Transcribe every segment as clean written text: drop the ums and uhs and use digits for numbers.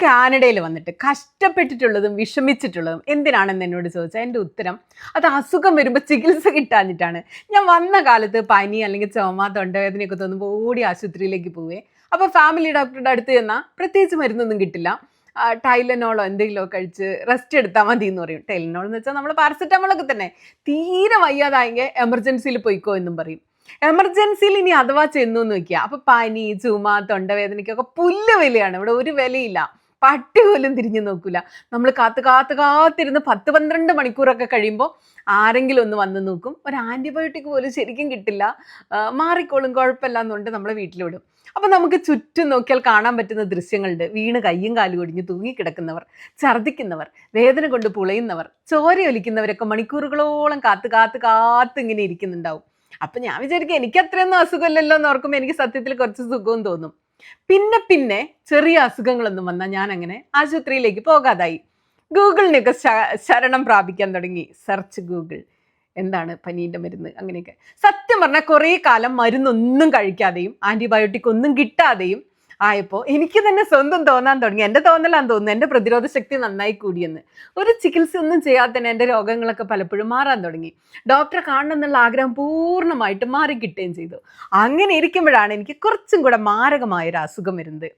കാനഡയിൽ വന്നിട്ട് കഷ്ടപ്പെട്ടിട്ടുള്ളതും വിഷമിച്ചിട്ടുള്ളതും എന്തിനാണെന്ന് എന്നോട് ചോദിച്ചാൽ എൻ്റെ ഉത്തരം അത് അസുഖം വരുമ്പോൾ ചികിത്സ കിട്ടാഞ്ഞിട്ടാണ്. ഞാൻ വന്ന കാലത്ത് പനി അല്ലെങ്കിൽ ചുമ തൊണ്ടവേദനയൊക്കെ തോന്നുമ്പോൾ ഓടി ആശുപത്രിയിലേക്ക് പോവേ. അപ്പോൾ ഫാമിലി ഡോക്ടറുടെ അടുത്ത് ചെന്നാൽ പ്രത്യേകിച്ച് മരുന്നൊന്നും കിട്ടില്ല. ടൈലനോളോ എന്തെങ്കിലുമോ കഴിച്ച് റെസ്റ്റ് എടുത്താൽ മതി എന്ന് പറയും. ടൈലനോൾ എന്ന് വെച്ചാൽ നമ്മൾ പാരസെറ്റമോളൊക്കെ തന്നെ. തീരെ വയ്യാതായെങ്കിൽ എമർജൻസിയിൽ പോയിക്കോ എന്നും പറയും. എമർജൻസിയിൽ ഇനി അഥവാ ചെന്നു എന്ന് വെക്കുക, അപ്പൊ പനി ചുമ തൊണ്ടവേദനയ്ക്കൊക്കെ പുല്ല് വിലയാണ്. ഇവിടെ ഒരു വിലയില്ല. പട്ടി പോലും തിരിഞ്ഞു നോക്കൂല. നമ്മൾ കാത്തിരുന്ന് 10-12 മണിക്കൂറൊക്കെ കഴിയുമ്പോൾ ആരെങ്കിലും ഒന്ന് വന്ന് നോക്കും. ഒരു ആന്റിബയോട്ടിക് പോലും ശരിക്കും കിട്ടില്ല. മാറിക്കോളും, കുഴപ്പമില്ല എന്നുകൊണ്ട് നമ്മളെ വീട്ടിൽ വിടും. അപ്പൊ നമുക്ക് ചുറ്റും നോക്കിയാൽ കാണാൻ പറ്റുന്ന ദൃശ്യങ്ങളുണ്ട്. വീണ് കയ്യും കാലും ഒടിഞ്ഞ് തൂങ്ങിക്കിടക്കുന്നവർ, ഛർദ്ദിക്കുന്നവർ, വേദന കൊണ്ട് പുളയുന്നവർ, ചോരയൊലിക്കുന്നവരൊക്കെ മണിക്കൂറുകളോളം കാത്ത് ഇങ്ങനെ ഇരിക്കുന്നുണ്ടാവും. അപ്പൊ ഞാൻ വിചാരിക്കും എനിക്ക് അത്രയൊന്നും അസുഖമില്ലല്ലോ എന്ന് ഓർക്കുമ്പോൾ എനിക്ക് സത്യത്തിൽ കുറച്ച് സുഖവും തോന്നും. പിന്നെ ചെറിയ അസുഖങ്ങളൊന്നും വന്നാൽ ഞാൻ അങ്ങനെ ആശുപത്രിയിലേക്ക് പോകാതായി. ഗൂഗിളിനെയൊക്കെ ശരണം പ്രാപിക്കാൻ തുടങ്ങി. സെർച്ച് ഗൂഗിൾ, എന്താണ് പനീൻ്റെ മരുന്ന്, അങ്ങനെയൊക്കെ. സത്യം പറഞ്ഞാൽ കുറേ കാലം മരുന്നൊന്നും കഴിക്കാതെയും ആൻറ്റിബയോട്ടിക് ഒന്നും കിട്ടാതെയും ആയപ്പോൾ എനിക്ക് തന്നെ സ്വന്തം തോന്നാൻ തുടങ്ങി. എൻ്റെ തോന്നലാന്ന് തോന്നുന്നു, എൻ്റെ പ്രതിരോധ ശക്തി നന്നായി കൂടിയെന്ന്. ഒരു ചികിത്സ ഒന്നും ചെയ്യാതെ തന്നെ എൻ്റെ രോഗങ്ങളൊക്കെ പലപ്പോഴും മാറാൻ തുടങ്ങി. ഡോക്ടറെ കാണണം എന്നുള്ള ആഗ്രഹം പൂർണ്ണമായിട്ട് മാറിക്കിട്ടുകയും ചെയ്തു. അങ്ങനെ ഇരിക്കുമ്പോഴാണ് എനിക്ക് കുറച്ചും കൂടെ മാരകമായൊരു അസുഖം വരുന്നത്.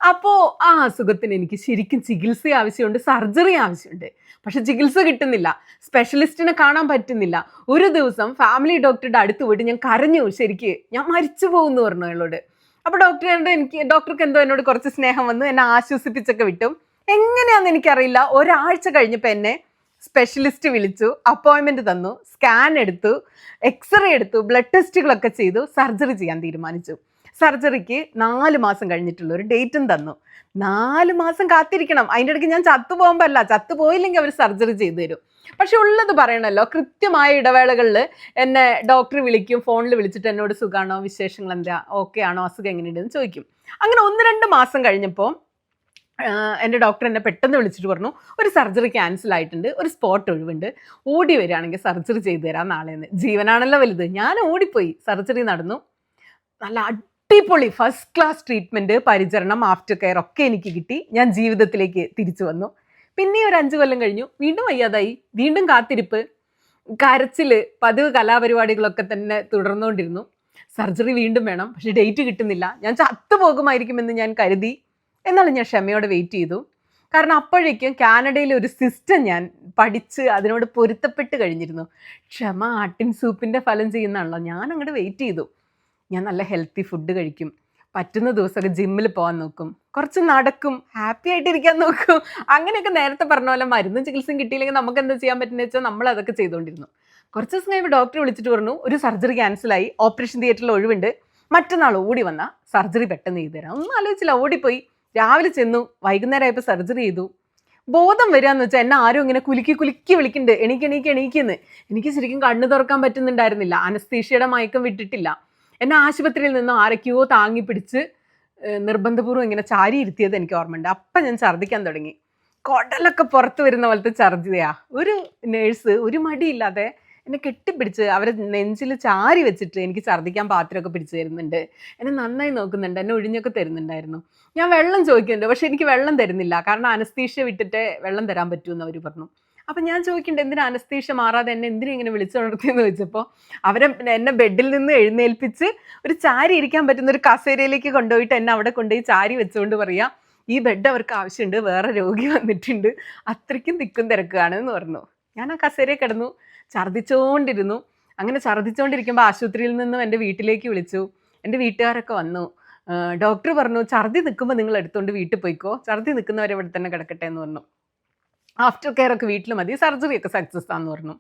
അപ്പോൾ ആ അസുഖത്തിന് എനിക്ക് ശരിക്കും ചികിത്സ ആവശ്യമുണ്ട്, സർജറി ആവശ്യമുണ്ട്. പക്ഷെ ചികിത്സ കിട്ടുന്നില്ല, സ്പെഷ്യലിസ്റ്റിനെ കാണാൻ പറ്റുന്നില്ല. ഒരു ദിവസം ഫാമിലി ഡോക്ടറുടെ അടുത്ത് പോയിട്ട് ഞാൻ കരഞ്ഞു. ശരിക്ക് ഞാൻ മരിച്ചു പോകുമെന്ന് പറഞ്ഞു അയാളോട്. അപ്പോൾ ഡോക്ടർക്ക് എന്തോ എന്നോട് കുറച്ച് സ്നേഹം വന്നു, എന്നെ ആശ്വസിപ്പിച്ചൊക്കെ വിട്ടു. എങ്ങനെയാണെന്ന് എനിക്കറിയില്ല. ഒരാഴ്ച കഴിഞ്ഞപ്പോൾ എന്നെ സ്പെഷ്യലിസ്റ്റ് വിളിച്ചു, അപ്പോയിൻമെൻറ്റ് തന്നു, സ്കാൻ എടുത്തു, എക്സ്റേ എടുത്തു, ബ്ലഡ് ടെസ്റ്റുകളൊക്കെ ചെയ്തു, സർജറി ചെയ്യാൻ തീരുമാനിച്ചു. സർജറിക്ക് 4 മാസം കഴിഞ്ഞിട്ടുള്ള ഒരു ഡേറ്റും തന്നു. 4 മാസം കാത്തിരിക്കണം. അതിൻ്റെ ഇടയ്ക്ക് ഞാൻ ചത്തുപോകുമ്പോൾ അല്ല, ചത്തുപോയില്ലെങ്കിൽ അവർ സർജറി ചെയ്തു തരും. പക്ഷെ ഉള്ളത് പറയണമല്ലോ, കൃത്യമായ ഇടവേളകളിൽ എന്നെ ഡോക്ടർ വിളിക്കും. ഫോണിൽ വിളിച്ചിട്ട് എന്നോട് സുഖമാണോ, വിശേഷങ്ങൾ എന്താ, ഓക്കെ ആണോ, അസുഖം എങ്ങനെയുണ്ടെന്ന് ചോദിക്കും. അങ്ങനെ 1-2 മാസം കഴിഞ്ഞപ്പോൾ എൻ്റെ ഡോക്ടർ എന്നെ പെട്ടെന്ന് വിളിച്ചിട്ട് പറഞ്ഞു, ഒരു സർജറി ക്യാൻസൽ ആയിട്ടുണ്ട്, ഒരു സ്പോട്ട് ഒഴിവുണ്ട്, ഓടി വരികയാണെങ്കിൽ സർജറി ചെയ്തു തരാം നാളെയെന്ന്. ജീവനാണല്ലോ വലുത്. ഞാൻ ഓടിപ്പോയി. സർജറി നടന്നു. നല്ല അടിപൊളി ഫസ്റ്റ് ക്ലാസ് ട്രീറ്റ്മെൻറ്റ്, പരിചരണം, ആഫ്റ്റർ കെയർ ഒക്കെ എനിക്ക് കിട്ടി. ഞാൻ ജീവിതത്തിലേക്ക് തിരിച്ചു വന്നു. പിന്നെ ഒരു 5 കൊല്ലം കഴിഞ്ഞു, വീണ്ടും വയ്യാതായി, വീണ്ടും കാത്തിരിപ്പ്, കരച്ചില്, പതിവ് കലാപരിപാടികളൊക്കെ തന്നെ തുടർന്നുകൊണ്ടിരുന്നു. സർജറി വീണ്ടും വേണം, പക്ഷെ ഡേറ്റ് കിട്ടുന്നില്ല. ഞാൻ ചത്തുപോകുമായിരിക്കുമെന്ന് ഞാൻ കരുതി. എന്നാലും ഞാൻ ക്ഷമയോടെ വെയിറ്റ് ചെയ്തു. കാരണം അപ്പോഴേക്കും കാനഡയിലെ ഒരു സിസ്റ്റം ഞാൻ പഠിച്ച് അതിനോട് പൊരുത്തപ്പെട്ട് കഴിഞ്ഞിരുന്നു. ക്ഷമ ആട്ടിൻ സൂപ്പിൻ്റെ ഫലം ചെയ്യുന്നതാണല്ലോ. ഞാൻ അങ്ങോട്ട് വെയിറ്റ് ചെയ്തു. ഞാൻ നല്ല ഹെൽത്തി ഫുഡ് കഴിക്കും, പറ്റുന്ന ദിവസമൊക്കെ ജിമ്മിൽ പോകാൻ നോക്കും, കുറച്ച് നടക്കും, ഹാപ്പി ആയിട്ടിരിക്കാൻ നോക്കും. അങ്ങനെയൊക്കെ നേരത്തെ പറഞ്ഞ പോലെ മരുന്നും ചികിത്സയും കിട്ടിയില്ലെങ്കിൽ നമുക്ക് എന്താ ചെയ്യാൻ പറ്റുന്നത് വെച്ചാൽ നമ്മൾ അതൊക്കെ ചെയ്തുകൊണ്ടിരുന്നു. കുറച്ച് ദിവസം കഴിയുമ്പോൾ ഡോക്ടർ വിളിച്ചിട്ട് പറഞ്ഞു, ഒരു സർജറി ക്യാൻസലായി, ഓപ്പറേഷൻ തിയേറ്ററിൽ ഒഴിവുണ്ട്, മറ്റന്നാൾ ഓടി വന്നാൽ സർജറി പെട്ടെന്ന് ചെയ്തു തരാം. ഒന്നും ആലോചിച്ചില്ല, ഓടിപ്പോയി. രാവിലെ ചെന്നു, വൈകുന്നേരം ആയപ്പോൾ സർജറി ചെയ്തു. ബോധം വരികയെന്ന് വെച്ചാൽ എന്നെ ആരും ഇങ്ങനെ കുലുക്കി വിളിക്കുന്നുണ്ട്, എണീക്കെന്ന്. എനിക്ക് ശരിക്കും കണ്ണു തുറക്കാൻ പറ്റുന്നുണ്ടായിരുന്നില്ല. അനസ്തീഷ്യയുടെ മയക്കം വിട്ടിട്ടില്ല. എന്നെ ആശുപത്രിയിൽ നിന്ന് ആരൊക്കെയോ താങ്ങി പിടിച്ച് നിർബന്ധപൂർവ്വം ഇങ്ങനെ ചാരി ഇരുത്തിയത് എനിക്ക് ഓർമ്മയുണ്ട്. അപ്പം ഞാൻ ഛർദ്ദിക്കാൻ തുടങ്ങി. കുടലൊക്കെ പുറത്ത് വരുന്ന പോലത്തെ ഛർദ്ദിതയാ. ഒരു നേഴ്സ് ഒരു മടിയില്ലാതെ എന്നെ കെട്ടിപ്പിടിച്ച് അവരെ നെഞ്ചിൽ ചാരി വെച്ചിട്ട് എനിക്ക് ഛർദ്ദിക്കാൻ പാത്രമൊക്കെ പിടിച്ചു തരുന്നുണ്ട്. എന്നെ നന്നായി നോക്കുന്നുണ്ട്, എന്നെ ഒഴിഞ്ഞൊക്കെ തരുന്നുണ്ടായിരുന്നു. ഞാൻ വെള്ളം ചോദിക്കുന്നുണ്ട്, പക്ഷെ എനിക്ക് വെള്ളം തരുന്നില്ല. കാരണം അനസ്തീഷ്യ വിട്ടിട്ട് വെള്ളം തരാൻ പറ്റുമെന്ന് അവർ പറഞ്ഞു. അപ്പം ഞാൻ ചോദിക്കുന്നുണ്ട്, എന്തിനാ അനസ്തീഷ്യ മാറാതെ എന്നെ എന്തിനും ഇങ്ങനെ വിളിച്ചുണർത്തിയെന്ന് ചോദിച്ചപ്പോൾ എന്നെ ബെഡിൽ നിന്ന് എഴുന്നേൽപ്പിച്ച് ഒരു ചാരി ഇരിക്കാൻ പറ്റുന്ന ഒരു കസേരയിലേക്ക് കൊണ്ടുപോയിട്ട് എന്നെ അവിടെ കൊണ്ടുപോയി ചാരി വെച്ചുകൊണ്ട് പറയാം, ഈ ബെഡ് അവർക്ക് ആവശ്യമുണ്ട്, വേറെ രോഗി വന്നിട്ടുണ്ട്, അത്രയ്ക്കും തിക്കും തിരക്കുകയാണ് എന്ന് പറഞ്ഞു. ഞാൻ ആ കസേരയിൽ കിടന്നു, ഛർദ്ദിച്ചുകൊണ്ടിരുന്നു. അങ്ങനെ ഛർദ്ദിച്ചുകൊണ്ടിരിക്കുമ്പോൾ ആശുപത്രിയിൽ നിന്നും എൻ്റെ വീട്ടിലേക്ക് വിളിച്ചു. എൻ്റെ വീട്ടുകാരൊക്കെ വന്നു. ഡോക്ടർ പറഞ്ഞു, ഛർദ്ദി നിൽക്കുമ്പോൾ നിങ്ങൾ എടുത്തുകൊണ്ട് വീട്ടിൽ പോയിക്കോ, ഛർദ്ദി നിൽക്കുന്നവരെ ഇവിടെ തന്നെ കിടക്കട്ടെ എന്ന് പറഞ്ഞു. ആഫ്റ്റർ കെയർ ഒക്കെ വീട്ടിൽ മതി, സർജറിയൊക്കെ സക്സസ് ആണെന്ന് പറഞ്ഞു.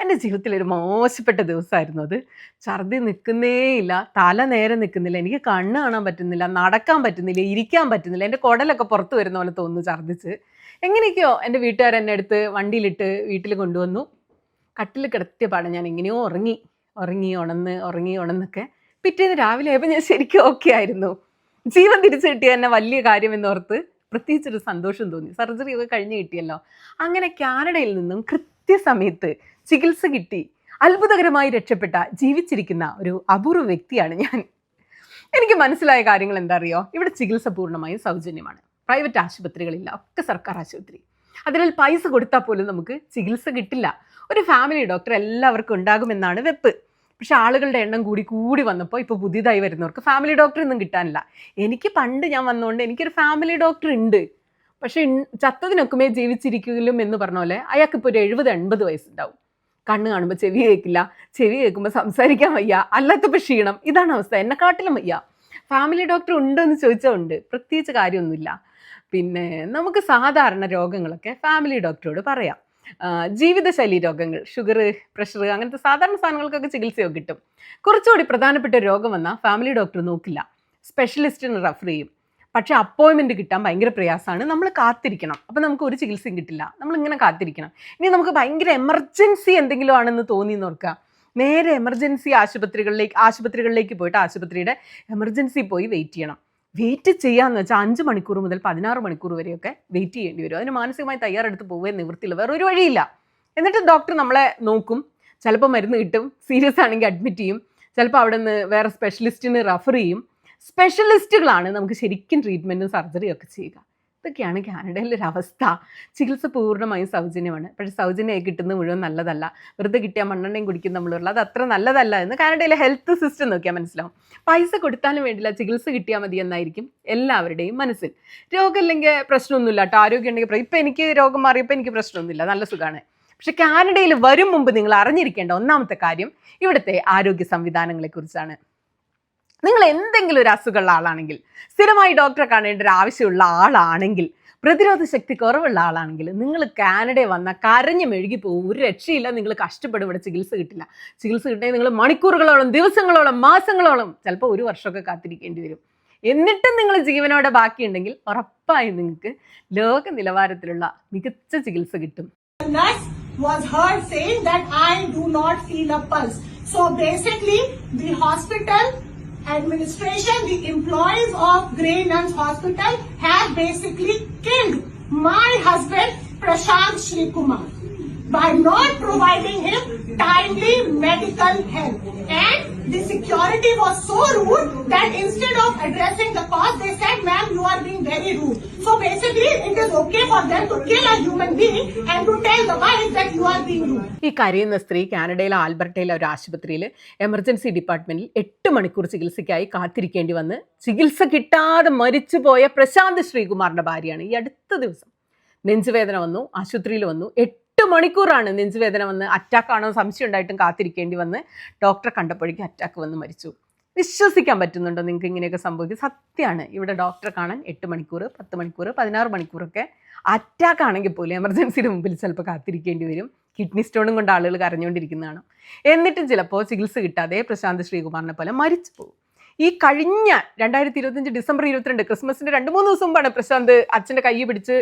എൻ്റെ ജീവിതത്തിലൊരു മോശപ്പെട്ട ദിവസമായിരുന്നു അത്. ഛർദ്ദി നിൽക്കുന്നേയില്ല, തല നേരെ നിൽക്കുന്നില്ല, എനിക്ക് കണ്ണ് കാണാൻ പറ്റുന്നില്ല, നടക്കാൻ പറ്റുന്നില്ല, ഇരിക്കാൻ പറ്റുന്നില്ല, എൻ്റെ കുടലൊക്കെ പുറത്ത് വരുന്ന പോലെ തോന്നുന്നു ഛർദ്ദിച്ച്. എങ്ങനെയൊക്കെയോ എൻ്റെ വീട്ടുകാരെന്നെ എടുത്ത് വണ്ടിയിലിട്ട് വീട്ടിൽ കൊണ്ടുവന്നു. കട്ടിൽ കിടത്തിയ പാടെ ഞാൻ എങ്ങനെയോ ഉറങ്ങി ഉണന്നൊക്കെ. പിറ്റേന്ന് രാവിലെ ആയപ്പോൾ ഞാൻ ശരിക്കും ഓക്കെ ആയിരുന്നു. ജീവൻ തിരിച്ചു കിട്ടിയ എന്നെ വലിയ കാര്യമെന്നോർത്ത് പ്രത്യേകിച്ചൊരു സന്തോഷം തോന്നി. സർജറി ഒക്കെ കഴിഞ്ഞ് കിട്ടിയല്ലോ. അങ്ങനെ കാനഡയിൽ നിന്നും കൃത്യസമയത്ത് ചികിത്സ കിട്ടി അത്ഭുതകരമായി രക്ഷപ്പെട്ട ജീവിച്ചിരിക്കുന്ന ഒരു അപൂർവ വ്യക്തിയാണ് ഞാൻ. എനിക്ക് മനസ്സിലായ കാര്യങ്ങൾ എന്താ അറിയോ? ഇവിടെ ചികിത്സ പൂർണ്ണമായും സൗജന്യമാണ്. പ്രൈവറ്റ് ആശുപത്രികളില്ല, ഒക്കെ സർക്കാർ ആശുപത്രി. അതിനാൽ പൈസ കൊടുത്താൽ പോലും നമുക്ക് ചികിത്സ കിട്ടില്ല. ഒരു ഫാമിലി ഡോക്ടർ എല്ലാവർക്കും ഉണ്ടാകുമെന്നാണ് വെപ്പ്. പക്ഷെ ആളുകളുടെ എണ്ണം കൂടി കൂടി വന്നപ്പോൾ ഇപ്പോൾ പുതിയതായി വരുന്നവർക്ക് ഫാമിലി ഡോക്ടർ ഒന്നും കിട്ടാനില്ല. എനിക്ക് പണ്ട് ഞാൻ വന്നുകൊണ്ട് എനിക്കൊരു ഫാമിലി ഡോക്ടർ ഉണ്ട്, പക്ഷെ ചത്തതിനൊക്കുമേ ജീവിച്ചിരിക്കലും എന്ന് പറഞ്ഞ പോലെ അയാൾക്കിപ്പോൾ ഒരു 70-80 വയസ്സുണ്ടാവും. കണ്ണ് കാണുമ്പോൾ ചെവി കേൾക്കില്ല, ചെവി കേൾക്കുമ്പോൾ സംസാരിക്കാൻ വയ്യ, അല്ലാത്തപ്പോൾ ക്ഷീണം. ഇതാണ് അവസ്ഥ. എന്നെക്കാട്ടിലും വയ്യ. ഫാമിലി ഡോക്ടർ ഉണ്ടോ എന്ന് ചോദിച്ചാൽ ഉണ്ട്, പ്രത്യേകിച്ച് കാര്യമൊന്നുമില്ല. പിന്നെ നമുക്ക് സാധാരണ രോഗങ്ങളൊക്കെ ഫാമിലി ഡോക്ടറോട് പറയാം. ജീവിതശൈലി രോഗങ്ങൾ, ഷുഗർ, പ്രഷർ, അങ്ങനത്തെ സാധാരണ സാധനങ്ങൾക്കൊക്കെ ചികിത്സയൊക്കെ കിട്ടും. കുറച്ചുകൂടി പ്രധാനപ്പെട്ട രോഗം വന്നാൽ ഫാമിലി ഡോക്ടർ നോക്കില്ല, സ്പെഷ്യലിസ്റ്റിന് റെഫർ ചെയ്യും. പക്ഷെ അപ്പോയിൻമെൻറ്റ് കിട്ടാൻ ഭയങ്കര പ്രയാസമാണ്. നമ്മൾ കാത്തിരിക്കണം. അപ്പം നമുക്ക് ഒരു ചികിത്സയും കിട്ടില്ല, നമ്മളിങ്ങനെ കാത്തിരിക്കണം. ഇനി നമുക്ക് ഭയങ്കര എമർജൻസി എന്തെങ്കിലും ആണെന്ന് തോന്നിയെന്ന് ഓർക്കുക, നേരെ എമർജൻസി ആശുപത്രികളിലേക്ക് പോയിട്ട് ആശുപത്രിയുടെ എമർജൻസി പോയി വെയിറ്റ് ചെയ്യണം. വെയിറ്റ് ചെയ്യാന്ന് വെച്ചാൽ 5 മണിക്കൂർ മുതൽ 16 മണിക്കൂർ വരെയൊക്കെ വെയിറ്റ് ചെയ്യേണ്ടി വരും. അതിന് മാനസികമായി തയ്യാറെടുത്ത് പോവുകയെ നിവൃത്തിയില്ല, വേറൊരു വഴിയില്ല. എന്നിട്ട് ഡോക്ടർ നമ്മളെ നോക്കും, ചിലപ്പോൾ മരുന്ന് കിട്ടും, സീരിയസ് ആണെങ്കിൽ അഡ്മിറ്റ് ചെയ്യും, ചിലപ്പോൾ അവിടെ നിന്ന് വേറെ സ്പെഷ്യലിസ്റ്റിന് റെഫർ ചെയ്യും. സ്പെഷ്യലിസ്റ്റുകളാണ് നമുക്ക് ശരിക്കും ട്രീറ്റ്മെൻറ്റും സർജറിയും ഒക്കെ ചെയ്യുക. ഇതൊക്കെയാണ് കാനഡയിലെ ഒരു അവസ്ഥ. ചികിത്സ പൂർണ്ണമായും സൗജന്യമാണ്. പക്ഷേ സൗജന്യമായി കിട്ടുന്നത് മുഴുവൻ നല്ലതല്ല. വെറുതെ കിട്ടിയാൽ മണ്ണെണ്ണയും കുടിക്കും നമ്മളുള്ള, അത് അത്ര നല്ലതല്ല എന്ന് കാനഡയിലെ ഹെൽത്ത് സിസ്റ്റം നോക്കിയാൽ മനസ്സിലാവും. പൈസ കൊടുത്താലും വേണ്ടില്ല, ചികിത്സ കിട്ടിയാൽ മതി എന്നായിരിക്കും എല്ലാവരുടെയും മനസ്സിൽ. രോഗമില്ലെങ്കിൽ പ്രശ്നമൊന്നുമില്ല കേട്ടോ, ആരോഗ്യം ഉണ്ടെങ്കിൽ. ഇപ്പം എനിക്ക് രോഗം മാറിയപ്പോൾ എനിക്ക് പ്രശ്നമൊന്നുമില്ല, നല്ല സുഖമാണ്. പക്ഷെ കാനഡയിൽ വരും മുമ്പ് നിങ്ങൾ അറിഞ്ഞിരിക്കേണ്ട ഒന്നാമത്തെ കാര്യം ഇവിടുത്തെ ആരോഗ്യ സംവിധാനങ്ങളെക്കുറിച്ചാണ്. നിങ്ങൾ എന്തെങ്കിലും ഒരു അസുഖമുള്ള ആളാണെങ്കിൽ, സ്ഥിരമായി ഡോക്ടറെ കാണേണ്ട ഒരു ആവശ്യമുള്ള ആളാണെങ്കിൽ, പ്രതിരോധ ശക്തി കുറവുള്ള ആളാണെങ്കിൽ, നിങ്ങൾ കാനഡയിൽ വന്നാൽ കരഞ്ഞു മെഴുകി പോകും. ഒരു രക്ഷയില്ല, നിങ്ങൾ കഷ്ടപ്പെടും, ഇവിടെ ചികിത്സ കിട്ടില്ല. ചികിത്സ കിട്ടണമെങ്കിൽ നിങ്ങൾ മണിക്കൂറുകളോളം, ദിവസങ്ങളോളം, മാസങ്ങളോളം, ചിലപ്പോൾ 1 വർഷമൊക്കെ കാത്തിരിക്കേണ്ടി വരും. എന്നിട്ടും നിങ്ങൾ ജീവനോടെ ബാക്കിയുണ്ടെങ്കിൽ ഉറപ്പായും നിങ്ങൾക്ക് ലോക നിലവാരത്തിലുള്ള മികച്ച ചികിത്സ കിട്ടും. Was heard saying that I do not feel a pulse. So basically, the hospital administration, the employees of Grey Nuns Hospital have basically killed my husband Prashant Shri Kumar by not providing him timely medical help. And the security was so rude that instead of addressing the cause, they said, ma'am, you are being very rude. So basically, it is okay for them to kill a human being and to tell the wife that you are being rude. ഈ കരയുന്ന സ്ത്രീ കാനഡയിലെ ആൽബർട്ടയിലെ ഒരു ആശുപത്രിയിൽ emergency ഡിപ്പാർട്ട്മെന്റിൽ 8 മണിക്കൂർ ചികിത്സയ്ക്കായി കാത്തിരിക്കേണ്ടി വന്ന് ചികിത്സ കിട്ടാതെ മരിച്ചുപോയ പ്രശാന്ത് ശ്രീകുമാറിന്റെ ഭാര്യയാണ്. ഈ അടുത്ത ദിവസം നെഞ്ചുവേദന വന്നു, ആശുപത്രിയിൽ വന്നു. 8 മണിക്കൂറാണ് നെഞ്ചുവേദന വന്ന്, അറ്റാക്കാണോ സംശയം ഉണ്ടായിട്ടും കാത്തിരിക്കേണ്ടി വന്ന്, ഡോക്ടറെ കണ്ടപ്പോഴേക്കും അറ്റാക്ക് വന്ന് മരിച്ചു. വിശ്വസിക്കാൻ പറ്റുന്നുണ്ടോ നിങ്ങൾക്ക് ഇങ്ങനെയൊക്കെ സംഭവിക്കും? സത്യമാണ്. ഇവിടെ ഡോക്ടറെ കാണാൻ 8 മണിക്കൂർ, 10 മണിക്കൂർ, 16 മണിക്കൂറൊക്കെ അറ്റാക്ക് ആണെങ്കിൽ പോലും എമർജൻസിയുടെ മുമ്പിൽ ചിലപ്പോൾ കാത്തിരിക്കേണ്ടി വരും. കിഡ്നി സ്റ്റോണും കൊണ്ട് ആളുകൾ കരഞ്ഞുകൊണ്ടിരിക്കുന്നതാണ്. എന്നിട്ടും ചിലപ്പോൾ ചികിത്സ കിട്ടാതെ പ്രശാന്ത് ശ്രീകുമാറിനെ പോലെ മരിച്ചു പോകും. ഈ കഴിഞ്ഞ 2025 ഡിസംബർ 22 ക്രിസ്മസിന്റെ 2-3 ദിവസം മുമ്പാണ് പ്രശാന്ത് അച്ഛൻ്റെ കൈ പിടിച്ച്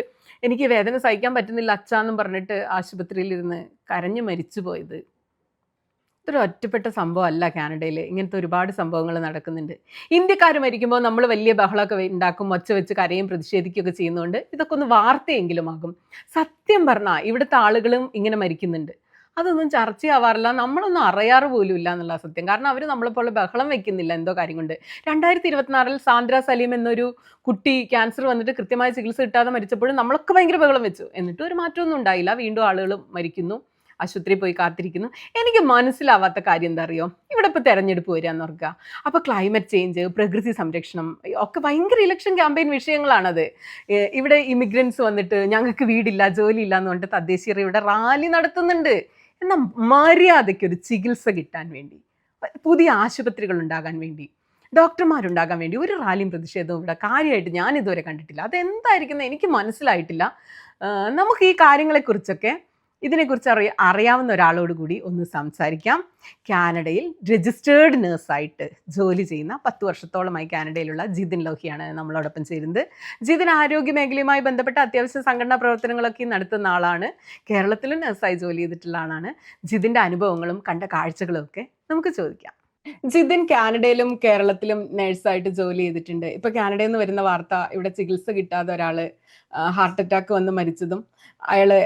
എനിക്ക് വേദന സഹിക്കാൻ പറ്റുന്നില്ല അച്ഛാന്നും പറഞ്ഞിട്ട് ആശുപത്രിയിലിരുന്ന് കരഞ്ഞു മരിച്ചു പോയത്. ഇതൊരു ഒറ്റപ്പെട്ട സംഭവമല്ല. കാനഡയിൽ ഇങ്ങനത്തെ ഒരുപാട് സംഭവങ്ങൾ നടക്കുന്നുണ്ട്. ഇന്ത്യക്കാർ മരിക്കുമ്പോൾ നമ്മൾ വലിയ ബഹളമൊക്കെ ഉണ്ടാക്കും, ഒച്ച വെച്ച് കരയും പ്രതിഷേധിക്കുകയൊക്കെ ചെയ്യുന്നതുകൊണ്ട് ഇതൊക്കെ ഒന്ന് വാർത്തയെങ്കിലും ആകും. സത്യം പറഞ്ഞാൽ ഇവിടുത്തെ ആളുകളും ഇങ്ങനെ മരിക്കുന്നുണ്ട്, അതൊന്നും ചർച്ചയാവാറില്ല, നമ്മളൊന്നും അറിയാറ് പോലും ഇല്ല എന്നുള്ള സത്യം. കാരണം അവർ നമ്മളെപ്പോലെ ബഹളം വെക്കുന്നില്ല എന്തോ കാര്യം കൊണ്ട്. 2024 സാന്ദ്ര സലീം എന്നൊരു കുട്ടി ക്യാൻസർ വന്നിട്ട് കൃത്യമായ ചികിത്സ കിട്ടാതെ മരിച്ചപ്പോഴും നമ്മളൊക്കെ ഭയങ്കര ബഹളം വെച്ചു. എന്നിട്ടും ഒരു മാറ്റമൊന്നും ഉണ്ടായില്ല. വീണ്ടും ആളുകൾ മരിക്കുന്നു, ആശുപത്രിയിൽ പോയി കാത്തിരിക്കുന്നു. എനിക്ക് മനസ്സിലാവാത്ത കാര്യം എന്താ അറിയോ, ഇവിടെ ഇപ്പോൾ തെരഞ്ഞെടുപ്പ് വരികയെന്ന് ഓർക്കുക. അപ്പോൾ ക്ലൈമറ്റ് ചേഞ്ച്, പ്രകൃതി സംരക്ഷണം ഒക്കെ ഭയങ്കര ഇലക്ഷൻ ക്യാമ്പയിൻ വിഷയങ്ങളാണത്. ഇവിടെ ഇമിഗ്രൻസ് വന്നിട്ട് ഞങ്ങൾക്ക് വീടില്ല, ജോലിയില്ല എന്ന് പറഞ്ഞിട്ട് തദ്ദേശീയർ ഇവിടെ റാലി നടത്തുന്നുണ്ട്. എന്നാൽ മര്യാദയ്ക്ക് ഒരു ചികിത്സ കിട്ടാൻ വേണ്ടി, പുതിയ ആശുപത്രികൾ ഉണ്ടാകാൻ വേണ്ടി, ഡോക്ടർമാരുണ്ടാകാൻ വേണ്ടി ഒരു റാലിയും പ്രതിഷേധവും ഇവിടെ കാര്യമായിട്ട് ഞാൻ ഇതുവരെ കണ്ടിട്ടില്ല. അതെന്തായിരിക്കുന്നത് എനിക്ക് മനസ്സിലായിട്ടില്ല. നമുക്ക് ഈ കാര്യങ്ങളെക്കുറിച്ചൊക്കെ ഇതിനെക്കുറിച്ച് അറിയാവുന്ന ഒരാളോട് കൂടി ഒന്ന് സംസാരിക്കാം. കാനഡയിൽ രജിസ്റ്റേർഡ് നേഴ്സായിട്ട് ജോലി ചെയ്യുന്ന 10 വർഷത്തോളമായി കാനഡയിലുള്ള ജിതിൻ ലോഹിയാണ് നമ്മളോടൊപ്പം ചേരുന്നത്. ജിതിൻ ആരോഗ്യ മേഖലയുമായി ബന്ധപ്പെട്ട അത്യാവശ്യ സംഘടനാ പ്രവർത്തനങ്ങളൊക്കെ നടത്തുന്ന ആളാണ്. കേരളത്തിലും നേഴ്സായി ജോലി ചെയ്തിട്ടുള്ള ആളാണ്. ജിതിൻ്റെ അനുഭവങ്ങളും കണ്ട കാഴ്ചകളും ഒക്കെ നമുക്ക് ചോദിക്കാം. ജിതിൻ കാനഡയിലും കേരളത്തിലും നേഴ്സായിട്ട് ജോലി ചെയ്തിട്ടുണ്ട്. ഇപ്പൊ കാനഡയിൽ നിന്ന് വരുന്ന വാർത്ത, ഇവിടെ ചികിത്സ കിട്ടാതെ ഒരാള് ഹാർട്ട് അറ്റാക്ക് വന്ന് മരിച്ചതും അയാള്